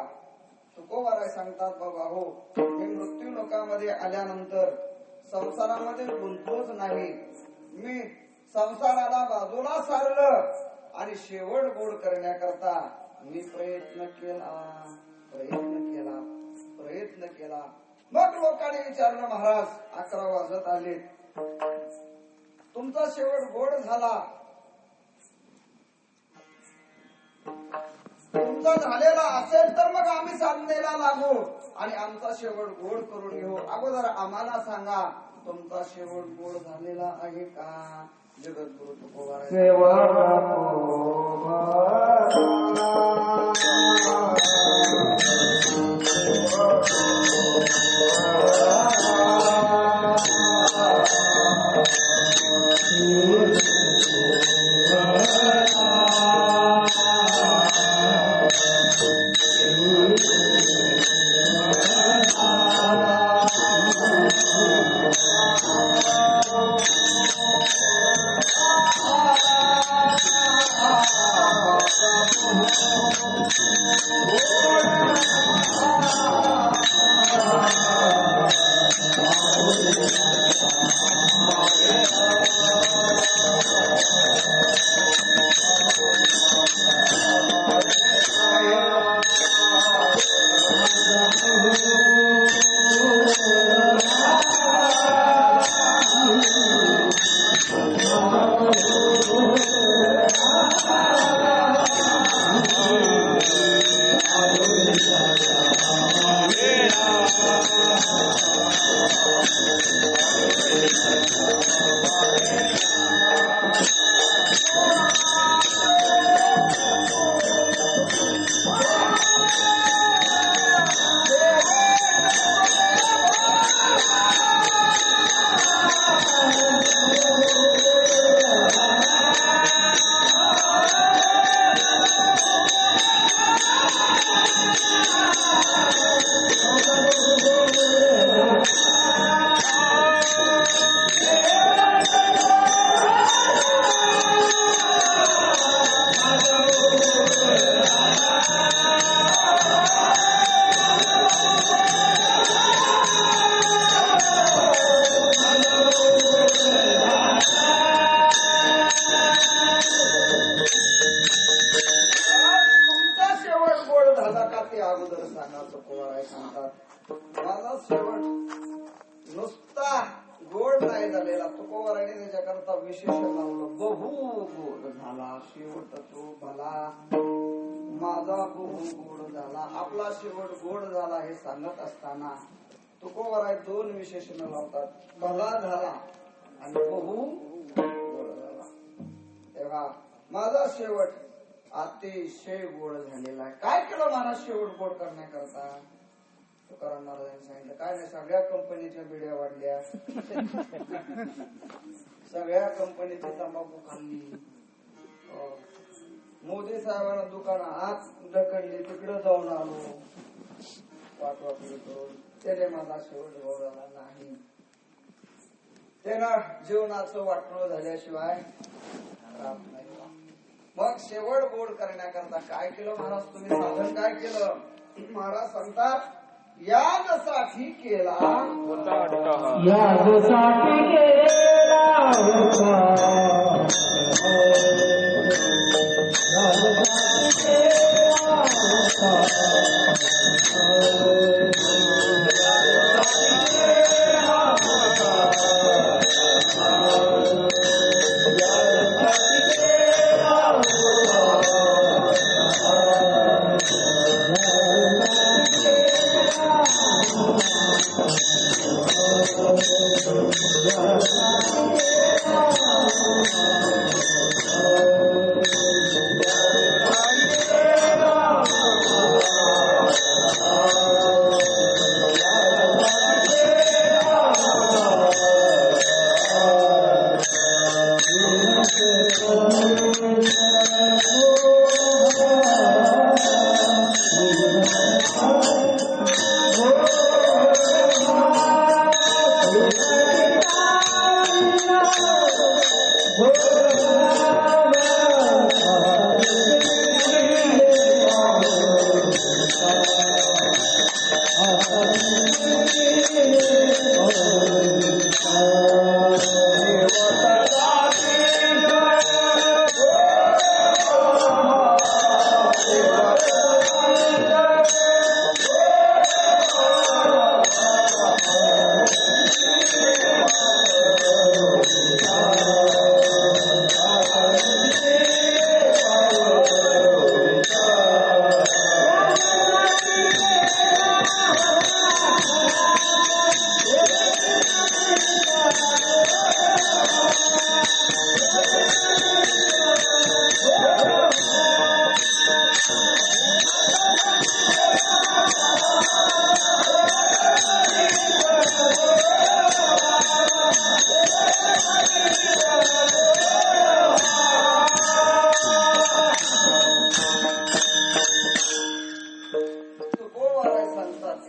तुकोबाराय सांगतात बाबा हो, मी मृत्यू लोकामध्ये आल्यानंतर संसारामध्ये गुंतलोच नाही. मी संसाराला बाजूला सारलं आणि शेवट गोड करण्याकरता मी प्रयत्न केला. मग लोकांनी विचारलं महाराज 11 वाजत आले, तुमचा शेवट गोड झाला तुमचा झालेला असेल तर मग आम्ही साधनेला लागू आणि आमचा शेवट गोड करून घेऊ. अगोदर आम्हाला सांगा, तुमचा शेवट गोड झालेला आहे का? जगद्गुरु तुकोबाराय आपला शेवट गोड झाला हे सांगत असताना तुकोबाराय दोन विशेषण लावतात, भला झाला आणि बहु गोड झाला. तेव्हा माझा शेवट अतिशय गोड झालेला आहे. काय केलं महाराज शेवट गोड करण्याकरता? तुकाराम महाराजांनी सांगितलं, काय नाही, सगळ्या कंपनीच्या बिड्या वाढल्या, सगळ्या कंपनीची तंबाखू खाल्ली, मोदी साहेबांना दुकानं आत ढकलली, तिकडे जाऊन आलो, वाटवापडी करून. त्याने माझा शेवट गोड झाला नाही. त्यानं जीवनाचं वाटोळ झाल्याशिवाय राहत नाही. मग शेवट गोड करण्याकरता काय केलं महाराज? तुम्ही साधन काय केलं? महाराज सांगतात, यागसाठी केला, यागसाठी केला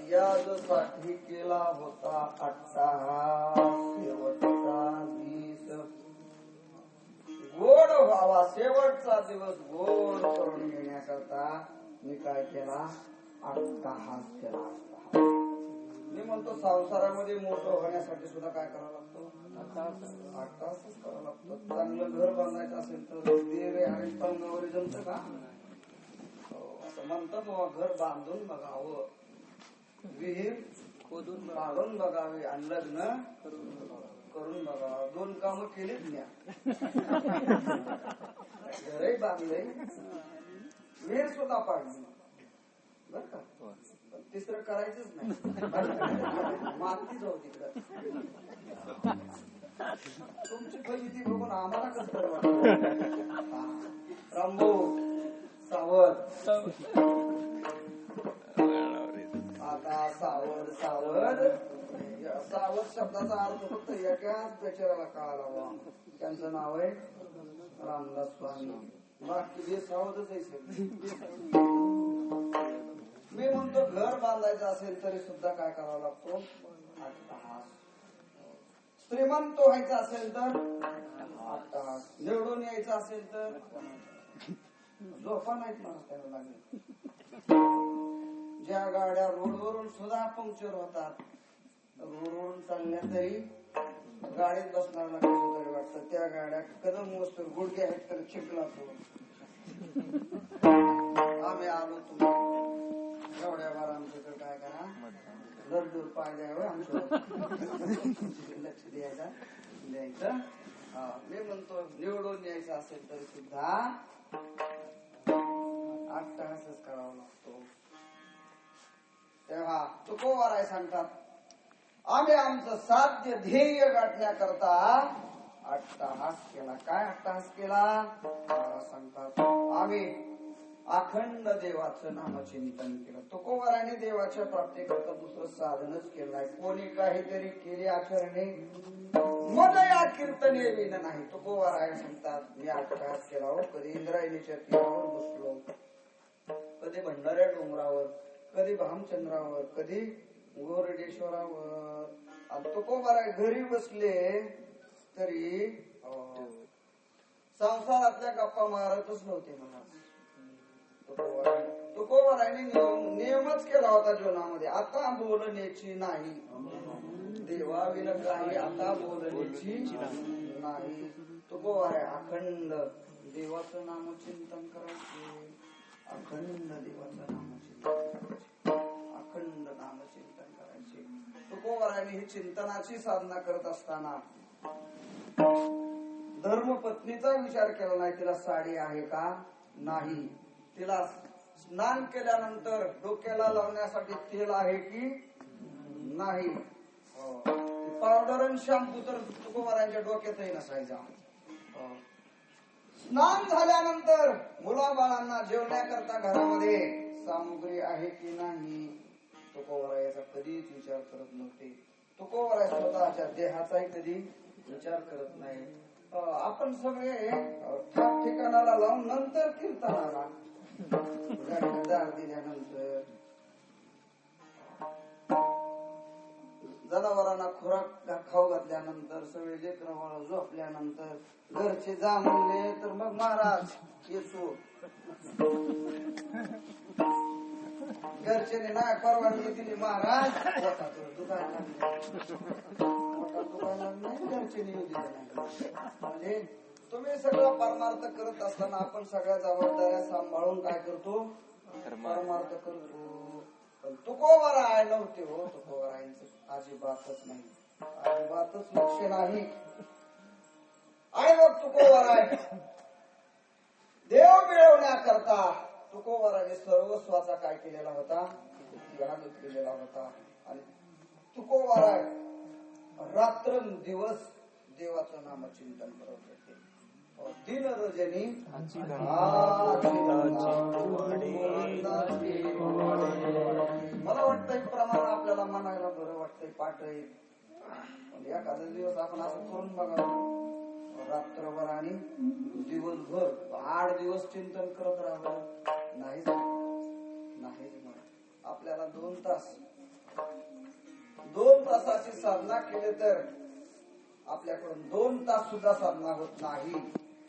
यासाठी केला होता अट्टहास शेवटचा दिस गोड व्हावा, शेवटचा दिवस गोड करून घेण्याकरता मी काय केला, अट्टहास केला. मी म्हणतो संसारामध्ये मोठं होण्यासाठी सुद्धा काय करावं लागतो, अट्टहासच करावं लागतो. चांगलं घर बांधायचं असेल तर देवे आणि पंगावरी जमतं का, असं म्हणतात बाबा. घर बांधून बघावं, विहीर खोदून काढून बघावे आणि लग्न करून बघावं. दोन कामं केलीच नाही, घरही बांधले, विहीर सुद्धा पाडली बर का. पण तिसरं करायचंच नाही, माती जाऊ तिकडं. तुमची फजिती बघून आम्हाला कसं बरं वाटतं. रामभाऊ सावध, आता सावध सावध सावध शब्दाचा अर्थ फक्त एकाच बेचाराला कळाला. त्यांचं नाव आहे रामदास स्वामी. बाकी जे सावधच आहे. मी म्हणतो घर बांधायचं असेल तरी सुद्धा काय करावं लागतो, अट्टहास. श्रीमंत व्हायचं असेल तर अट्टहास, निवडून यायचं असेल तर झोपा नाहीत माणूस त्याला लागेल. ज्या गाड्या रोडवरून सुद्धा पंक्चर होतात, रोडवरून चालल्या तरी गाडीत बसणाऱ्याला कसं तरी वाटतं. त्या गाड्या कदम वस्तू गुडघे आहेत तर चिखला तो. आम्ही आलो तुम्ही एवढ्या बार आमच्याकडे काय करा, दरदूर पाय द्यावं आमच्या लक्ष द्यायचं. मी म्हणतो निवडून यायचं असेल तरी सुद्धा अट्टहासच करावा लागतो. तेव्हा तुकोबाराय सांगतात, आम्ही आमचं साध्य ध्येय गाठण्याकरता अट्टहास केला. काय अट्टहास केला सांगतात, आम्ही अखंड देवाचं नामचिंतन केलं. तुकोबाराने देवाच्या प्राप्तीकरता दुसरं साधनच केलं नाही. कोणी काहीतरी केले आचरणे मन या कीर्तने विन नाही. तुकोबाराय सांगतात, मी अट्टहास केला हो. कधी इंद्रायणीच्या तीरावर बसलो, कधी भंडाऱ्या डोंगरावर, कधी भामचंद्रावर, कधी गोरडेश्वरावर. तुकोबाराय घरी बसले तरी संसारातल्या गप्पा मारतच नव्हते. मला तुकोबारायने नियमच केला होता जीवनामध्ये, आता बोलण्याची नाही. देवाविन काही आता बोलण्याची नाही. तुकोबाराय अखंड देवाचं नामचिंतन करायचे, अखंड देवाचं नामचिंतन, अखंड नामचिंतन करायचे. तुकोबारायने ही चिंतनाची साधना करत असताना धर्मपत्नीचा विचार केला नाही. तिला साडी आहे का नाही, तिला स्नान केल्यानंतर डोक्याला लावण्यासाठी तेल आहे की नाही. पावडर आणि शॅम्पू तर तुकोबारायांच्या डोक्यातही नसायचा. स्नान झाल्यानंतर मुलाबाळांना जेवण्याकरता घरामध्ये सामुग्री आहे की नाही, तुकोबारायाचा कधीच विचार करत नव्हते. तुकोबाराय स्वतःच्या देहाचाही कधी विचार करत नाही. आपण सगळे ठाक ठिकाणाला लावून नंतर कीर्तनाला दार दिल्यानंतर, जनावरांना खुराक खाऊ घातल्यानंतर, सगळे लेकरं झोपल्यानंतर, घरचे जा म्हणले तर मग महाराज येसो, घरच्याने नाही परवानगी दिली महाराज दुकान घरच्याने येऊ दिलं नाही. म्हणजे तुम्ही सगळं परमार्थ करत असताना आपण सगळ्या जबाबदाऱ्या सांभाळून काय करतो, परमार्थ करतो. पण तुकोबाराय नव्हते हो. तुकोबारायांचं अजिबातच नाही, अजिबातच लक्ष नाही. आणि मग तुकोबाराय देव मिळवण्याकरता तुकोबाराने सर्वस्वाचा काय केलेला होता, त्याग केलेला होता. आणि तुकोबाराय रात्रंदिवस देवाचं नामचिंतन करत होते. दिन रजनी मला वाटतं पाठ आहे. एखादा दिवस आपण असं करून बघा, रात्रभर आणि दिवसभर 8 दिवस चिंतन करत राहावं. नाहीच आपल्याला 2 तासाची साधना केली तर आपल्याकडून 2 तास सुद्धा साधना होत नाही.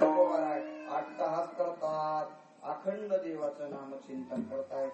8 तास करतात, अखंड देवाचं नाम चिंतन करतायत.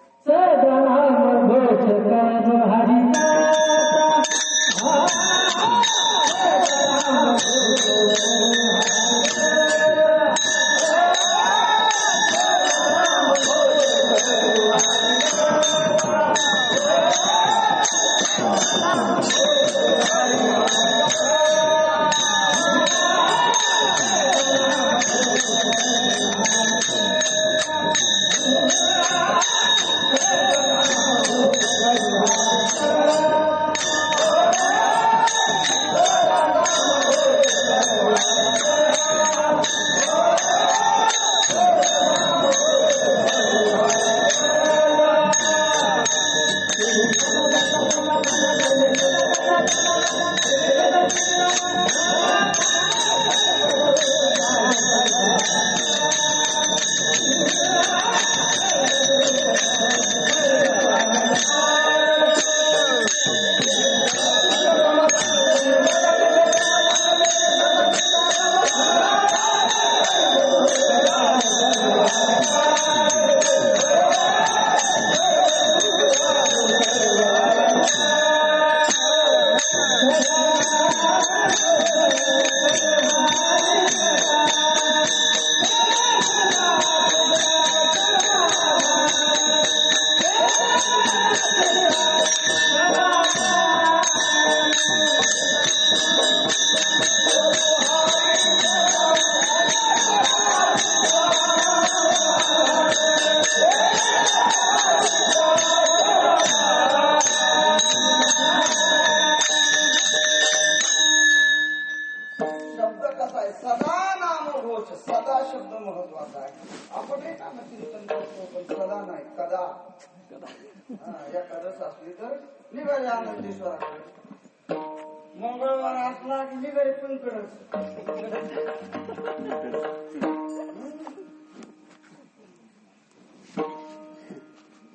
मंगळवार असला की निघाले पंकडच.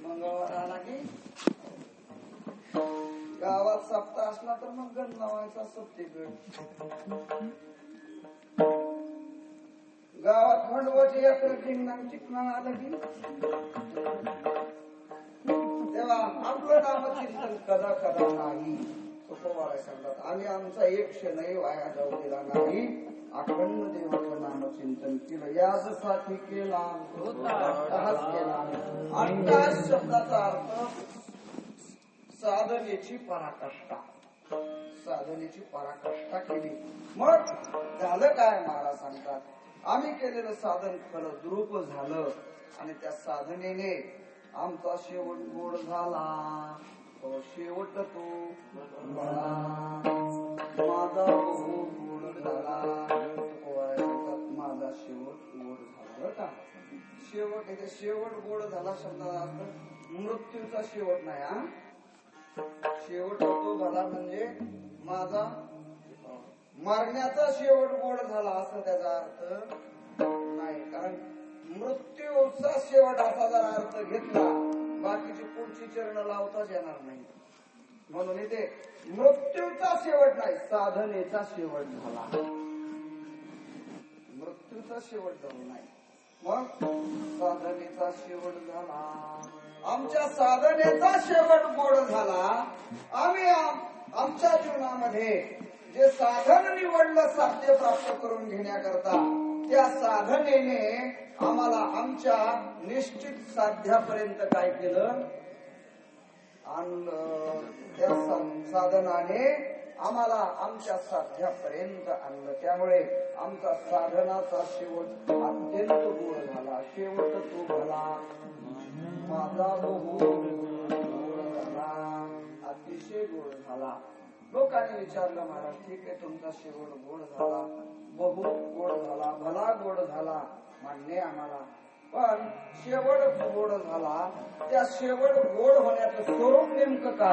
मंगळवार आला की गावात सप्ताह असला तर मग गण लावायचा सप्तेगड. गावात खंडवची यात्रा टिंगणांग चिकणांग आलं की तेव्हा आपलं नामचिंतन कदा कदा नाही. सांगतात आम्ही आमचा एक क्षणही वाया जाऊ दिला नाही. अखंड देवाचं नामचिंतन केलं. यासाठी केला अट्टहास शब्दाचा अर्थ साधनेची पराकाष्ठा. साधनेची पराकाष्ठा केली. मग झालं काय? महाराज सांगतात आम्ही केलेलं साधन खरं द्रुप झालं आणि त्या साधनेने आमचा शेवट गोड झाला. शेवट तो मला माझा गोड झाला. माझा शेवट गोड झाला का? शेवट इथे शेवट गोड झाला शब्दाचा अर्थ मृत्यूचा शेवट नाही. हा शेवट होतो झाला म्हणजे माझा मरण्याचा शेवट गोड झाला असं त्याचा अर्थ नाही. कारण मृत्यूचा शेवट असा जर अर्थ घेतला बाकीची पुढची चरण लावताच येणार नाही. म्हणून इथे मृत्यूचा शेवट नाही, साधनेचा शेवट झाला. मृत्यूचा शेवट झाला नाही, मग साधनेचा शेवट झाला. आमच्या साधनेचा शेवट गोड झाला. आम्ही आमच्या जीवनामध्ये जे साधन निवडलं साध्य प्राप्त करून घेण्याकरता त्या साधनेने आम्हाला आमच्या निश्चित साध्यापर्यंत काय केलं आणलं. त्या साधनाने आम्हाला आमच्या साध्यापर्यंत आणलं. त्यामुळे आमचा साधनाचा शेवट अत्यंत गोड झाला. शेवट तो झाला माझा बहु गोड झाला, अतिशय गोड झाला. लोकांनी विचारलं महाराज ठीक आहे तुमचा शेवट गोड झाला, बहु गोड झाला, भला गोड झाला, मान्य आम्हाला. पण शेवट गोड झाला, त्या शेवट गोड होण्याचं स्वरूप नेमकं काय?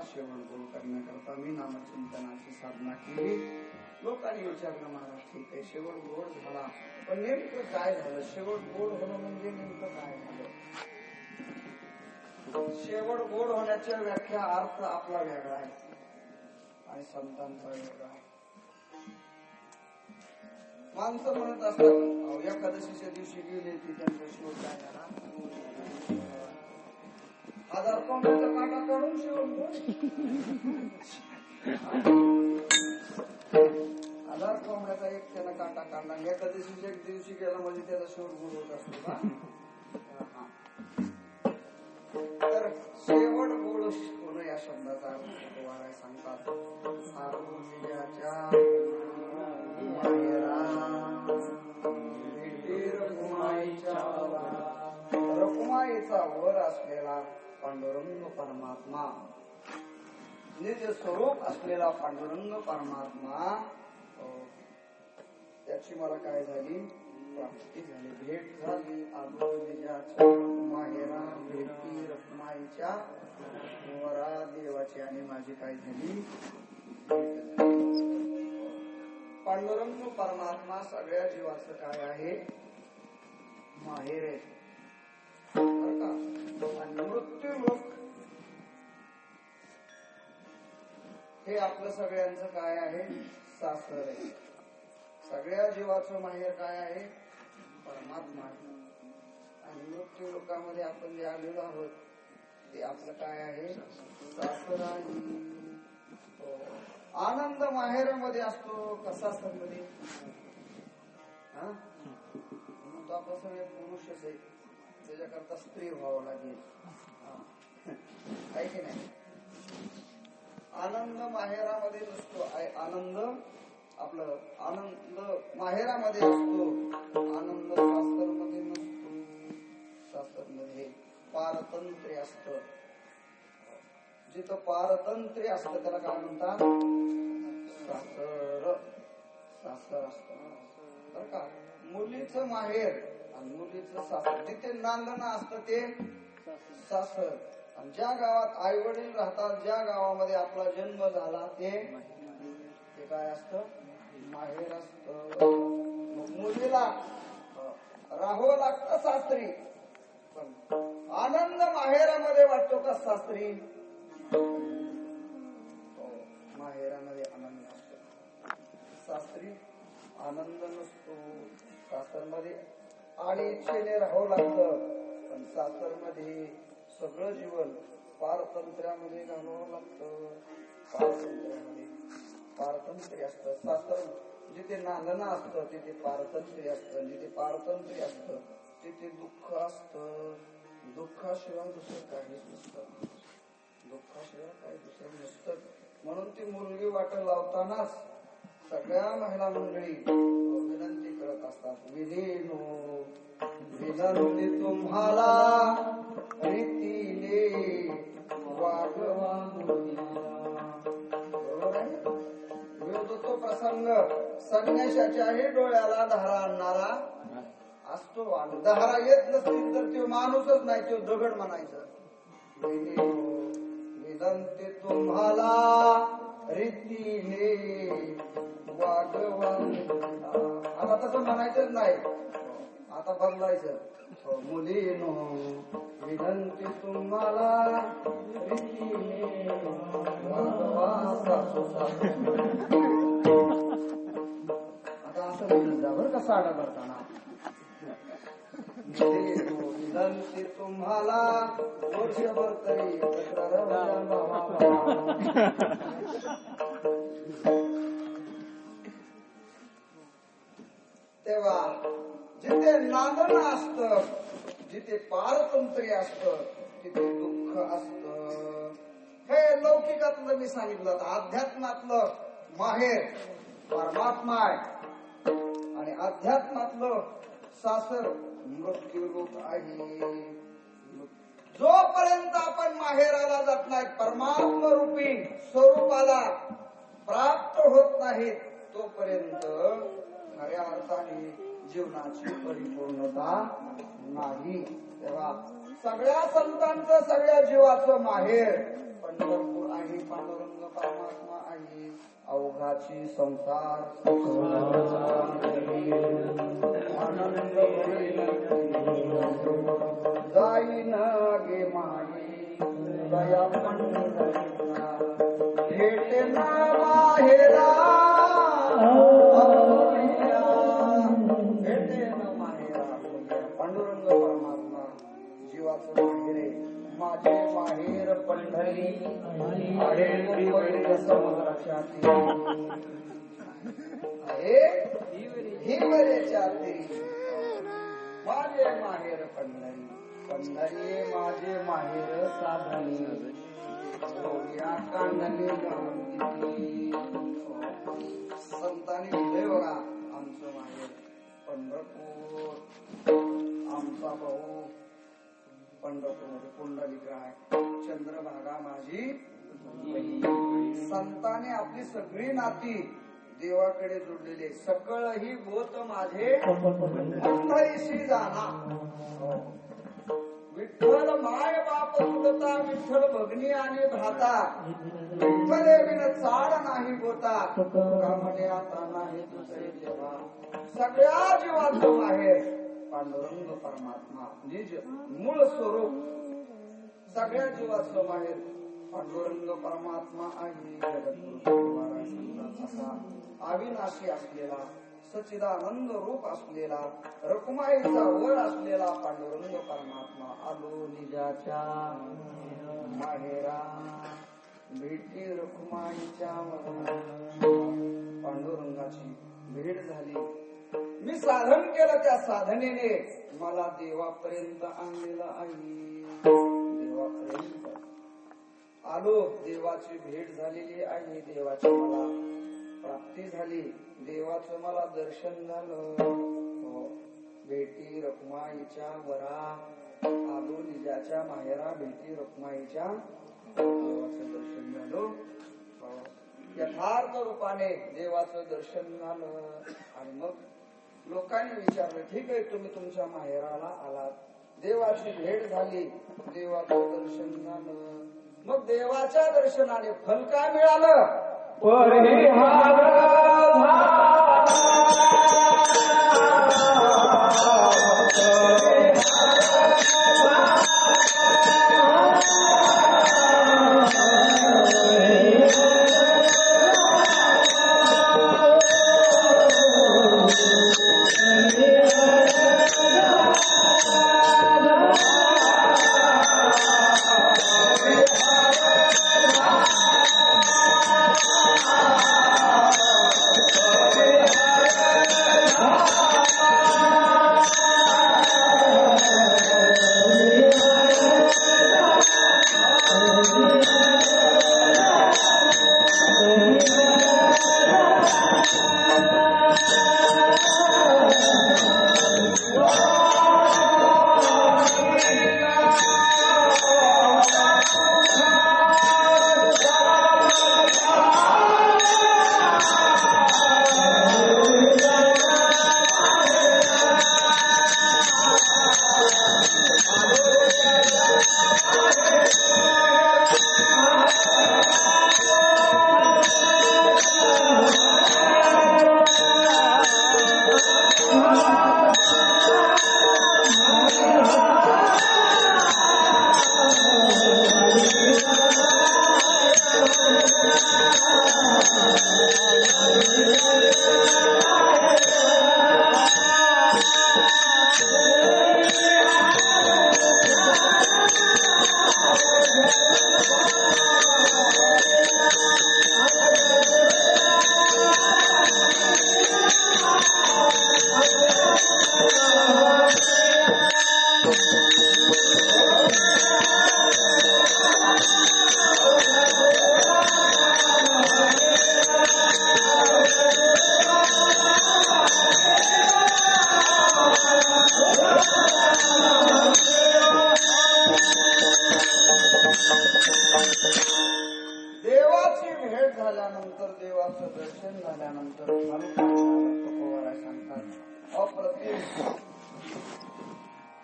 शेवट गोड करण्याकरता मी नामचिंतनाची साधना केली. लोकांनी विचारलं महाराज ठीक आहे शेवट गोड झाला पण नेमकं काय झालं? शेवट गोड होणं म्हणजे नेमकं काय झालं? शेवट गोड होण्याच्या व्याख्या अर्थ आपला वेगळा आहे आणि संतांचा वेगळा आहे. माणसं म्हणत असतात एकादशीच्या दिवशी गेले की त्यांचा शेवट काय झाला? 1000 कोंबड्याचा काटा काढून शेवट गोड. 1000 कोंबड्याचा एक त्याला काटा काढला. एकादशीच्या एक दिवशी गेला म्हणजे त्याचा शेवट गोड होत असतो का? तर शेवट गोड होणं या शब्दाचा अर्थ वाराय सांगतात. रखुमाईचा वर असलेला पांडुरंग परमात्मा, निज स्वरूप असलेला पांडुरंग परमात्मा त्याची मला काय झाली? प्राप्ती झाली, भेट झाली. आलो निजाच्या माहेरा भेटी रखुमाईच्या वरा देवाची आणि माझी काय झाली? पांडुरंग परमात्मा सगळ्या जीवाचं काय आहे? माहेर आहे. आणि मृत्यू लोक हे आपलं सगळ्यांचं काय आहे? सासर आहे. सगळ्या जीवाचं माहेर काय आहे? परमात्मा आहे. आणि मृत्यू लोकांमध्ये आपण जे आलेलो आहोत ते आपलं काय आहे? सासर आहे. आनंद माहेरामध्ये असतो का सासरमध्ये? म्हणून तो आपला सगळे पुरुषच आहे, त्याच्याकरता स्त्री व्हावं लागेल आहे की नाही? आनंद माहेरामध्ये नसतो. आनंद आपलं आनंद माहेरामध्ये असतो, आनंद सासरमध्ये नसतो. सासरमध्ये पारतंत्र्य असत. जिथं पारतंत्र्य असतं त्याला काय म्हणतात? सासर. सासर असत बर का. मुलीचं माहेर आणि मुलीचं सासर. जिथे नांदणं असतं ते सासर. आणि ज्या गावात आई वडील राहतात, ज्या गावामध्ये आपला जन्म झाला ते काय असतं? माहेर असत. मुलीला राहावं लागतं सासरी, पण आनंद माहेरामध्ये वाटतो का सासरी? माहेरामध्ये आनंद असतो, सासरी आनंद नसतो. सासरमध्ये आणि इच्छेने राहावं लागतं, पण सासरमध्ये सगळं जीवन पारतंत्र्यामध्ये घालवावं लागतं. पारतंत्र्यामध्ये पारतंत्र्य असतं. सासर जिथे नांदणं असतं तिथे पारतंत्र्य असतं. जिथे पारतंत्र्य असतं तिथे दुःख असतं. दुःखाशिवाय दुसरं काहीच नसतं. दुःखाशिवाय काही दुसरं नसतं. म्हणून ती मुलगी वाट लावतानाच सगळ्या महिला मंडळी विनंती करत असतात. विधीनो विनंती तुम्हाला रीतीने वागवा. बरोबर आहे. तो प्रसंग संन्याशाच्याही डोळ्याला धारा आणणारा असतो. आणि धारा येत नसतील तर तो माणूसच नाही, तो दगड म्हणायचं. विनंती तुम्हाला रीतीने वागवा. आता तसं म्हणायचंच नाही, आता बदलायचं. मुलीनो विनंती तुम्हाला रीतीने वागवा. आता असं म्हणत जा बरं का साडा करताना. विनंती तुम्हाला वर्षभर तरी तेव्हा जिथे नांदणं असतं, जिथे पारतंत्र्य असतं तिथे दुःख असतं. हे लौकिकातलं मी सांगितलं. अध्यात्मातलं माहेर परमात्मा आहे आणि अध्यात्मातलं सासर मृत्यूरूप आहे. जोपर्यंत आपण माहेराला जात नाही, परमात्मा रूपी स्वरूपाला प्राप्त होत नाहीत, तोपर्यंत खऱ्या अर्थाने जीवनाची परिपूर्णता नाही. तेव्हा सगळ्या संतांचं, सगळ्या जीवाचं माहेर पंढरपूर आहे. आहे पांडुरंग परमात्मा आहे अवघाची संसार आनंद जाईन गे माई दया पंढरीचा भेटे ना माहेरा भेटे ना माहेरा पांडुरंग परमात्मा जीवाचं माहेर आहे माझे माहेर पंढरी समुद्राच्या हिवरेच्या तीरी माझे माहेर पंढरी पंढरी माझे माहेर साधनी या कांडली संतांनी लिहिलंय बघा आमचं माहेर पंढरपूर आमचा भाऊ पंढरपूर पुंडलिक आहे चंद्रभागा माझी संताने आपली सगळी नाती देवाकडे जोडलेले सकळ ही बोत माझे पंढरीशी जाना विठ्ठल माय बाप सुदता विठ्ठल भगनी आणि भ्राता विठ्ठले बिन चाड नाही गोता का म्हणे आता नाही दुसरे देवा सगळ्या जीवाचं माहेर पांडुरंग परमात्मा निज मूळ स्वरूप सगळ्या जीवाचं माहेर पांडुरंग परमात्मा आहे जगद्गुरु अविनाशी असलेला सच्चिदानंद रूप असलेला रखुमाईचा वर असलेला पांडुरंग परमात्मा आलो निजाच्या माहेरा भेटी रखुमाईच्या पांडुरंगाची भेट झाली मी साधन केलं त्या साधनेने मला देवापर्यंत आणलेला आहे देवापर्यंत आलो देवाची भेट झालेली आहे देवाची मला प्राप्ती झाली देवाचं मला दर्शन झालं भेटी रखुमाईच्या वरा आलो निजाच्या माहेरा भेटी रखुमाईच्या देवाचं दर्शन झालं यथार्थ रूपाने देवाचं दर्शन झालं आणि मग लोकांनी विचारलं ठीक आहे तुम्ही तुमच्या माहेराला आलात देवाची भेट झाली देवाचं दर्शन झालं मग देवाच्या दर्शनाने फल काय मिळालं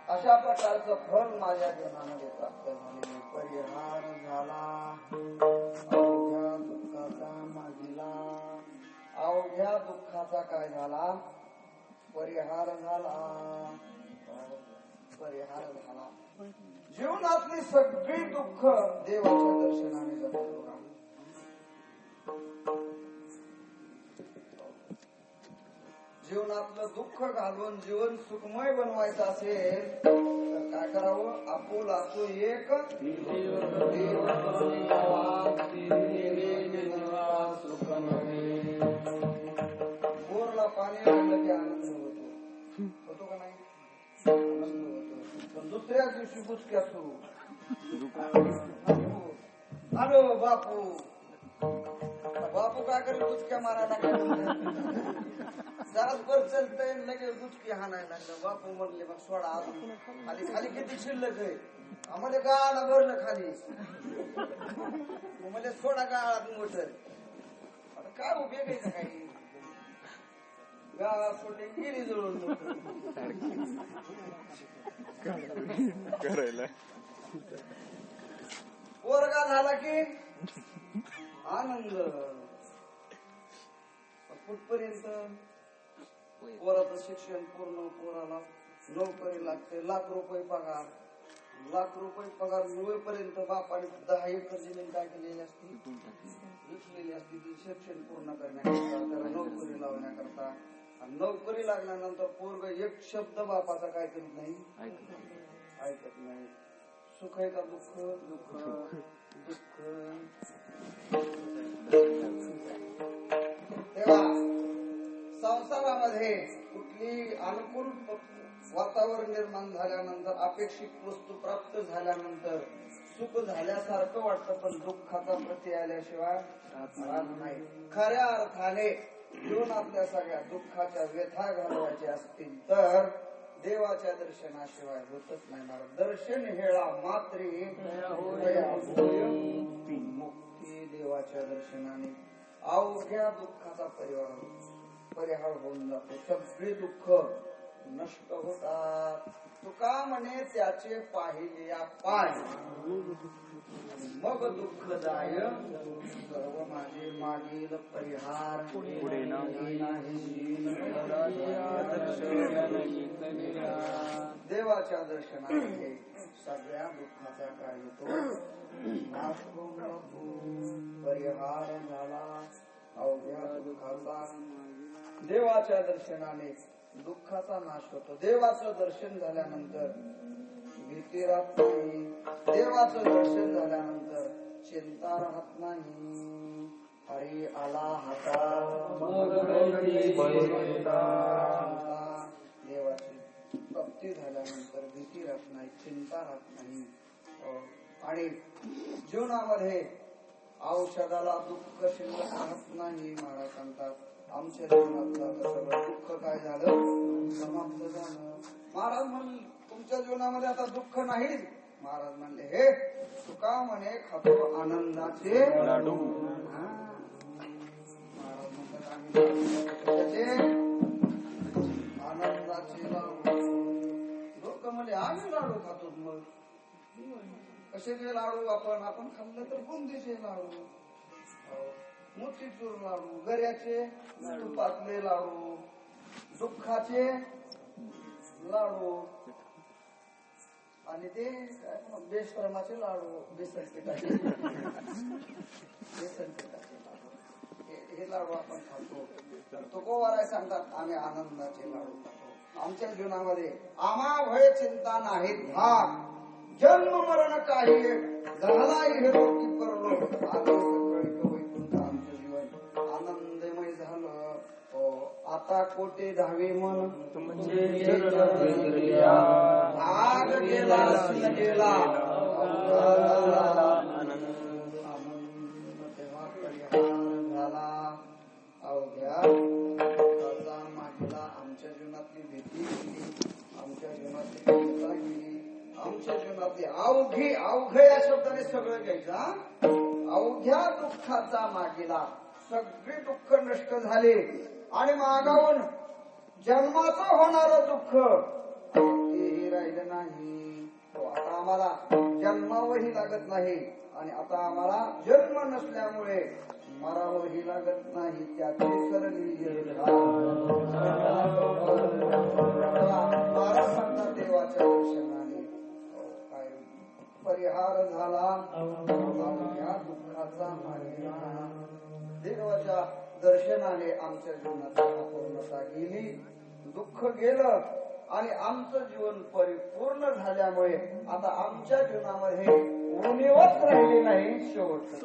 अशा प्रकारचं फळ माझ्या जीवनामध्ये प्राप्त झालेले परिहार झाला. अवघ्या दुःखाचा काय झाला? परिहार झाला. परिहार झाला. जीवनातली सगळी दुःख देवाच्या दर्शनाने जातात. जीवनातलं दुःख घालून जीवन सुखमय बनवायचं असेल तर काय करावं? आपुलाचो एक बोरला पाणी लागलं की आनंद होतो का नाही? आनंद होतो. पण दुसऱ्या दिवशी बुचक्या सुरू. हॅलो बापू. बापू काय करेल? बुचक्या मारायला तासभर चलतय लगेच गुचकी हाणायला लागलं. बापू म्हणले मग सोडा अजून खाली. खाली किती शिल्लक आहे? आम्हाला गाळा भरलं खाली. म्हणजे सोडा गाळात मोटर. आता काय उपयोग आहे का काही? गाळा सोडले गेली जळून करायला. पोरगा झाला की आनंद. कुठपर्यंत? पोराचं शिक्षण पूर्ण. पोराला नोकरी लागते. लाख रुपये पगार. लाख रुपये पगार मिळेपर्यंत बापाने 10 एकर जमीन काय केलेली असती? विकलेली असती. ती शिक्षण पूर्ण करण्याकरता, त्याला नोकरी लावण्याकरता. आणि नोकरी लागल्यानंतर पोरग एक शब्द बापाचा काय करीत नाही? ऐकत नाही. सुख आहे का दुःख? दुःख दुःख. तेव्हा संसारामध्ये कुठली अनुकूल वातावरण निर्माण झाल्यानंतर, अपेक्षित वस्तू प्राप्त झाल्यानंतर सुख झाल्यासारखं वाटतं, पण दुःखाचा प्रति आल्याशिवाय राहत नाही. खऱ्या अर्थाने जीवन आपल्या सगळ्या दुःखाच्या व्यथा घालवायच्या असतील तर देवाच्या दर्शनाशिवाय होतच नाही. महाराज दर्शन हेळा मात्री मुक्ती. देवाच्या दर्शनाने अवघ्या दुःखाचा परिहार होऊन जातो. सगळी दुःख नष्ट होतात. तुका म्हणे त्याचे पाहिले पाय मग दुःखदाय सर्व माझे मागील परिहार पुढे नाही. देवाच्या दर्शनाने सगळ्या दुःखाचा काय होतो? नाश होऊन परिहार झाला. अवघ्या दुःखाचा देवाच्या दर्शनाने दुःखाचा नाश होतो. देवाचं दर्शन झाल्यानंतर भीती राहत नाही. देवाचं दर्शन झाल्यानंतर चिंता राहत नाही. हरी आला हाता देवाची भक्ती झाल्यानंतर भीती राहत नाही, चिंता राहत नाही. आणि जीवनामध्ये औषधाला दुःख शिल्लक राहत नाही. महाराज सांगतात आमच्या जीवनातलं सगळं दुःख काय झालं? समाप्त झालं. महाराज म्हणले तुमच्या जीवनामध्ये आता दुःख नाही. महाराज म्हणले हे तुका म्हणे खातो आनंदाचे लाडू. महाराज म्हणतात आम्ही आनंदाचे लाडू. लोक म्हणजे आम्ही लाडू खातो. मग कशाचे लाडू? आपण खाल्लं तर बुंदीचे लाडू, मोतीचूर लाडू, गऱ्याचे तुपातले लाडू, दुःखाचे लाडू, आणि ते बेशरमाचे लाडू, बेसन पिठाचे लाडू. हे लाडू आपण खातो. तो कोवाराय सांगतात आम्ही आनंदाचे लाडू खातो. आमच्या जीवनामध्ये आम्हा भय चिंता नाहीत भाग. जन्म मरण काही झालाही हे रोगी परलो. आनंदमय झालं. आता कोटे धावे मन भाग गेला गेला. आनंद तेव्हा परिहार झाला. अवघ्या दुःखाचा मागला. आमच्या जीवनातली भीती गेली. आमच्या जीवनातली चिंता गेली. आमच्या जीवनातली अवघ्या या शब्दाने सगळं घ्यायचं. अवघ्या दुःखाचा मागेला. सगळे दुःख नष्ट झाले आणि मागावून जन्माचं होणारं दुःख तेही राहिलं नाही. आता आम्हाला जन्मावरही लागत नाही. आणि आता आम्हाला जन्म नसल्यामुळे मारावंही लागत नाही त्याची सरली बारा सांगता देवाच्या दर्शनाने काय परिहार झाला या दुःखाचा देवाच्या दर्शनाने आमच्या जीवनाची अपूर्णता गेली, दुःख गेलं आणि आमचं जीवन परिपूर्ण झाल्यामुळे आता आमच्या जीवनामध्ये उणीवच राहिली नाही. शेवट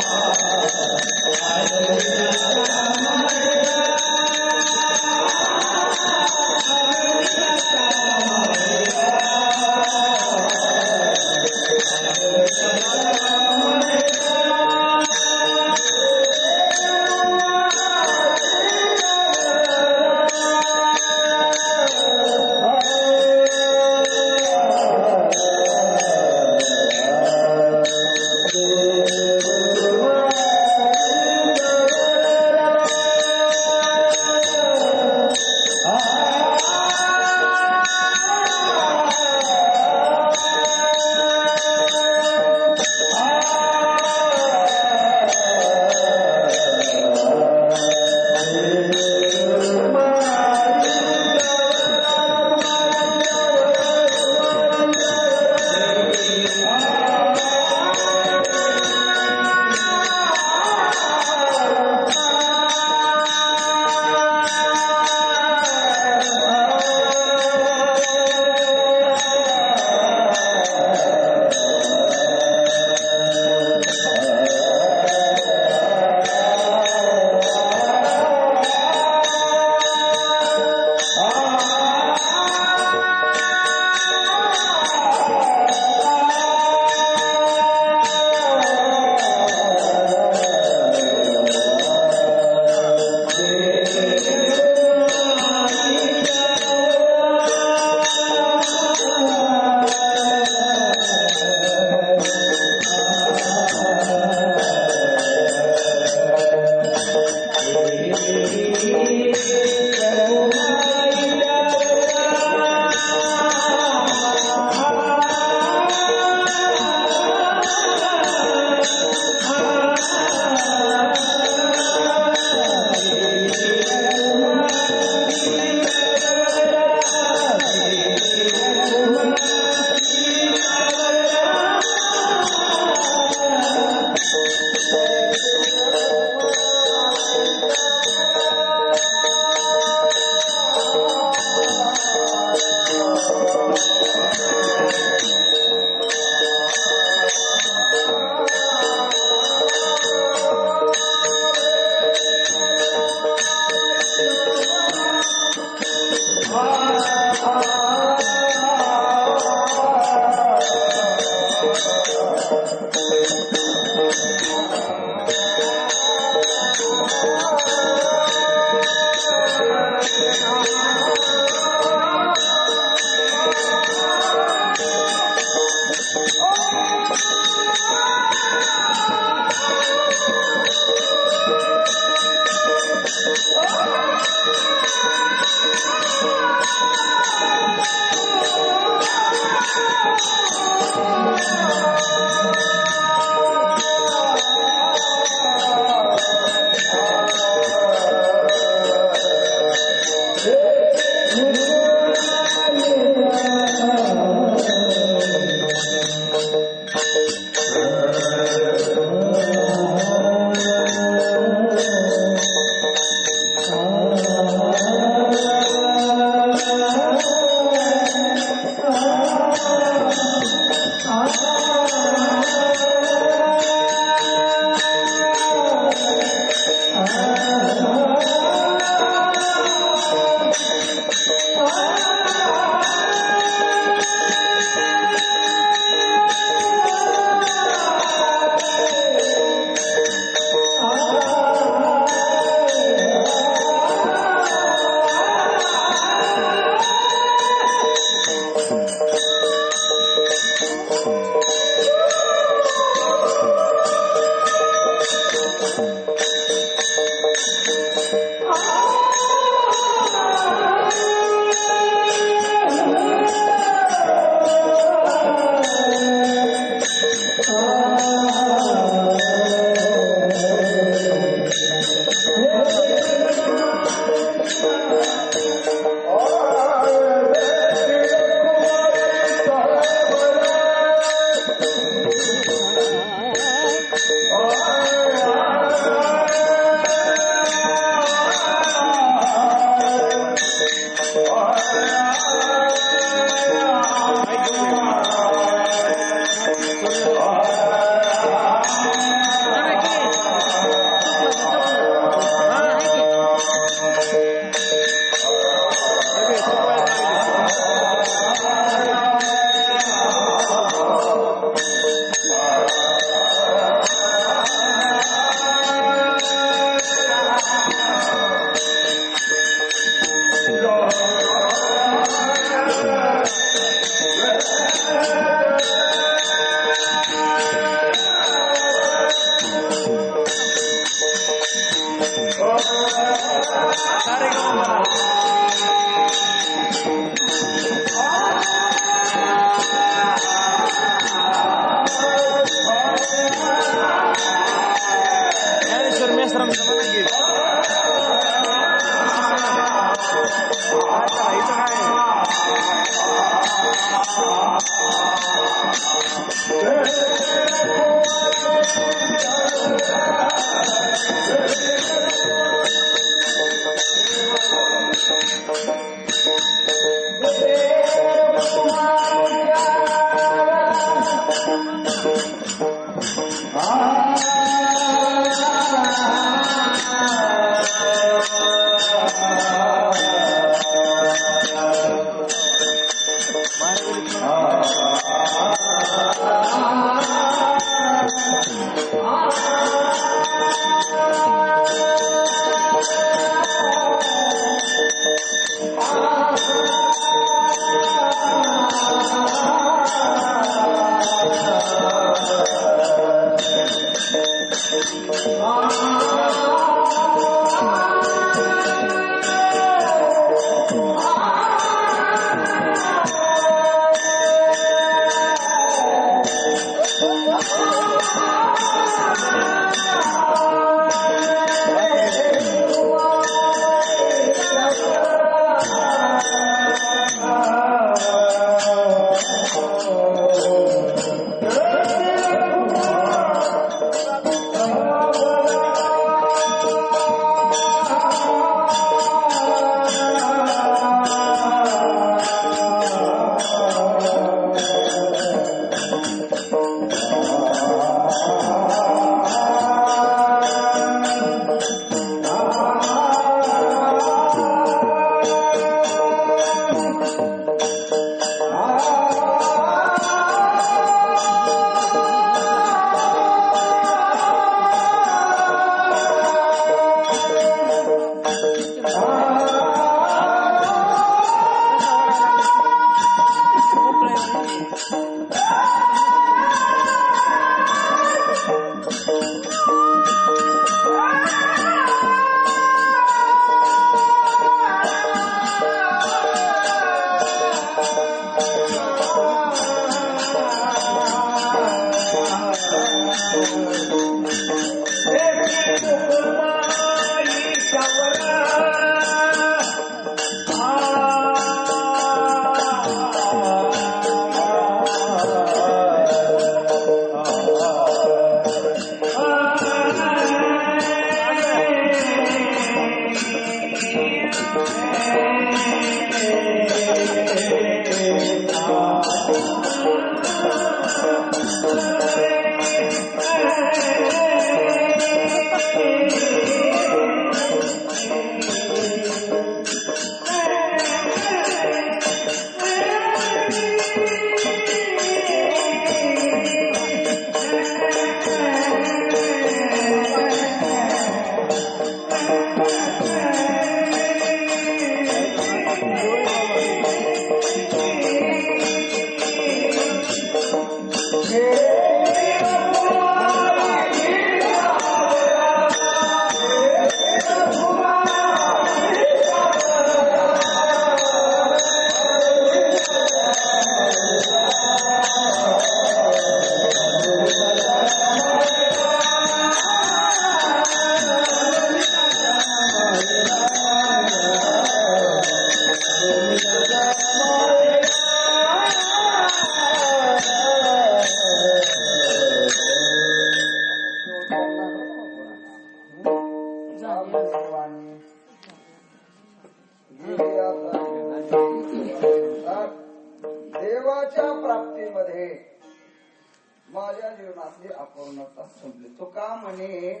माझ्या जीवनातली अपूर्णता संपली. तो का म्हणे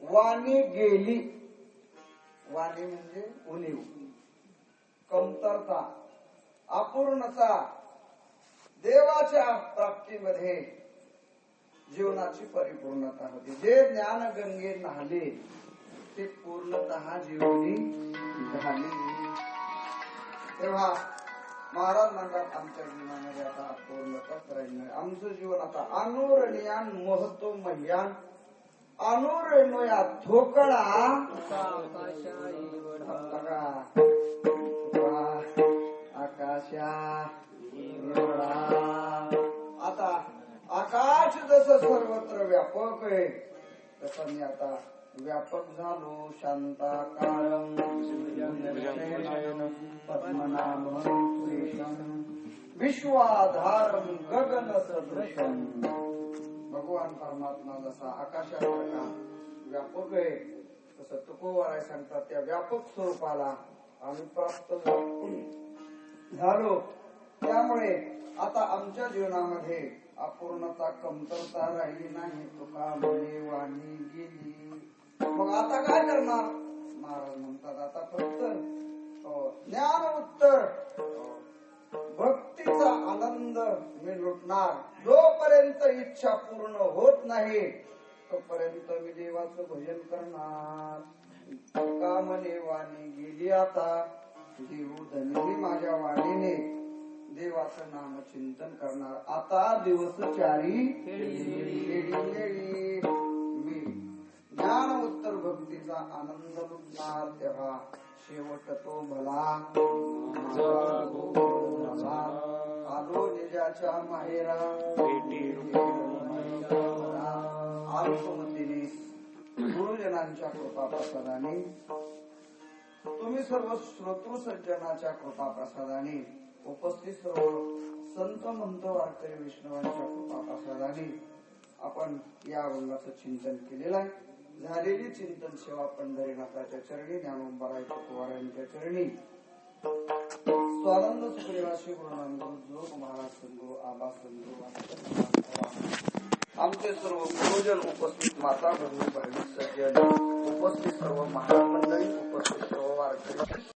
वाणी गेली. वाणी म्हणजे उणीव, कमतरता, अपूर्णता. देवाच्या प्राप्तीमध्ये जीवनाची परिपूर्णता होती. जे ज्ञान गंगे न्हाले ते पूर्णतः जीवनी झाले. तेव्हा महाराज म्हणतात आमच्या जीवनामध्ये आता अपूर्णताच राहिली नाही. आमचं जीवन आता अनुरणीयान मोहतो मह्यान अनुरणोया थोकडा आकाशा. आता आकाश जसं सर्वत्र व्यापक आहे तसं मी आता व्यापक झालो. शांताकारं पद्मनाभं विश्वाधारं गगन सदृशं. भगवान परमात्मा जसा आकाशासारखा व्यापक आहे तसं तुकोबाराय सांगतात त्या व्यापक स्वरूपाला आम्ही प्राप्त झालो. त्यामुळे आता आमच्या जीवनामध्ये अपूर्णता, कमतरता राहिली नाही. तुका म्हणे वाणी गेली. मग आता काय करणार? महाराज म्हणतात आता फक्त ज्ञान उत्तर भक्तीचा आनंद मी लुटणार. जोपर्यंत इच्छा पूर्ण होत नाही तोपर्यंत मी देवाचं भजन करणार. तुका म्हणे वाणी गेली आता देऊ धनी माझ्या वाणीने देवाचं नाम चिंतन करणार. आता दिवस चारी मी ज्ञान उत्तर भक्तीचा आनंद लुटणार. तेव्हा शेवट तो भला आलो निजाच्या माहेरा. आत्ममतीने गुरुजनांच्या कृपा प्रसादाने तुम्ही सर्व श्रोतृ सज्जनाच्या कृपा प्रसादाने उपस्थित सर्व संत मंत वारकरी विष्णवांच्या कृपा प्रसादाने आपण या अभंगाचं चिंतन केलेलं आहे. झालेली चिंतन सेवा पंढरीनाथाच्या चरणी, ज्ञानोबराय तुकोबारायांच्या चरणी, स्वानंद सुखनिवासी गुरुनानंद जोग महाराज संगो आबा संगो आमचे सर्व गुरुजन उपस्थित, माता बंधू भाविक सज्जन उपस्थित, सर्व महाराज मंडळी उपस्थित, सर्व वारकरी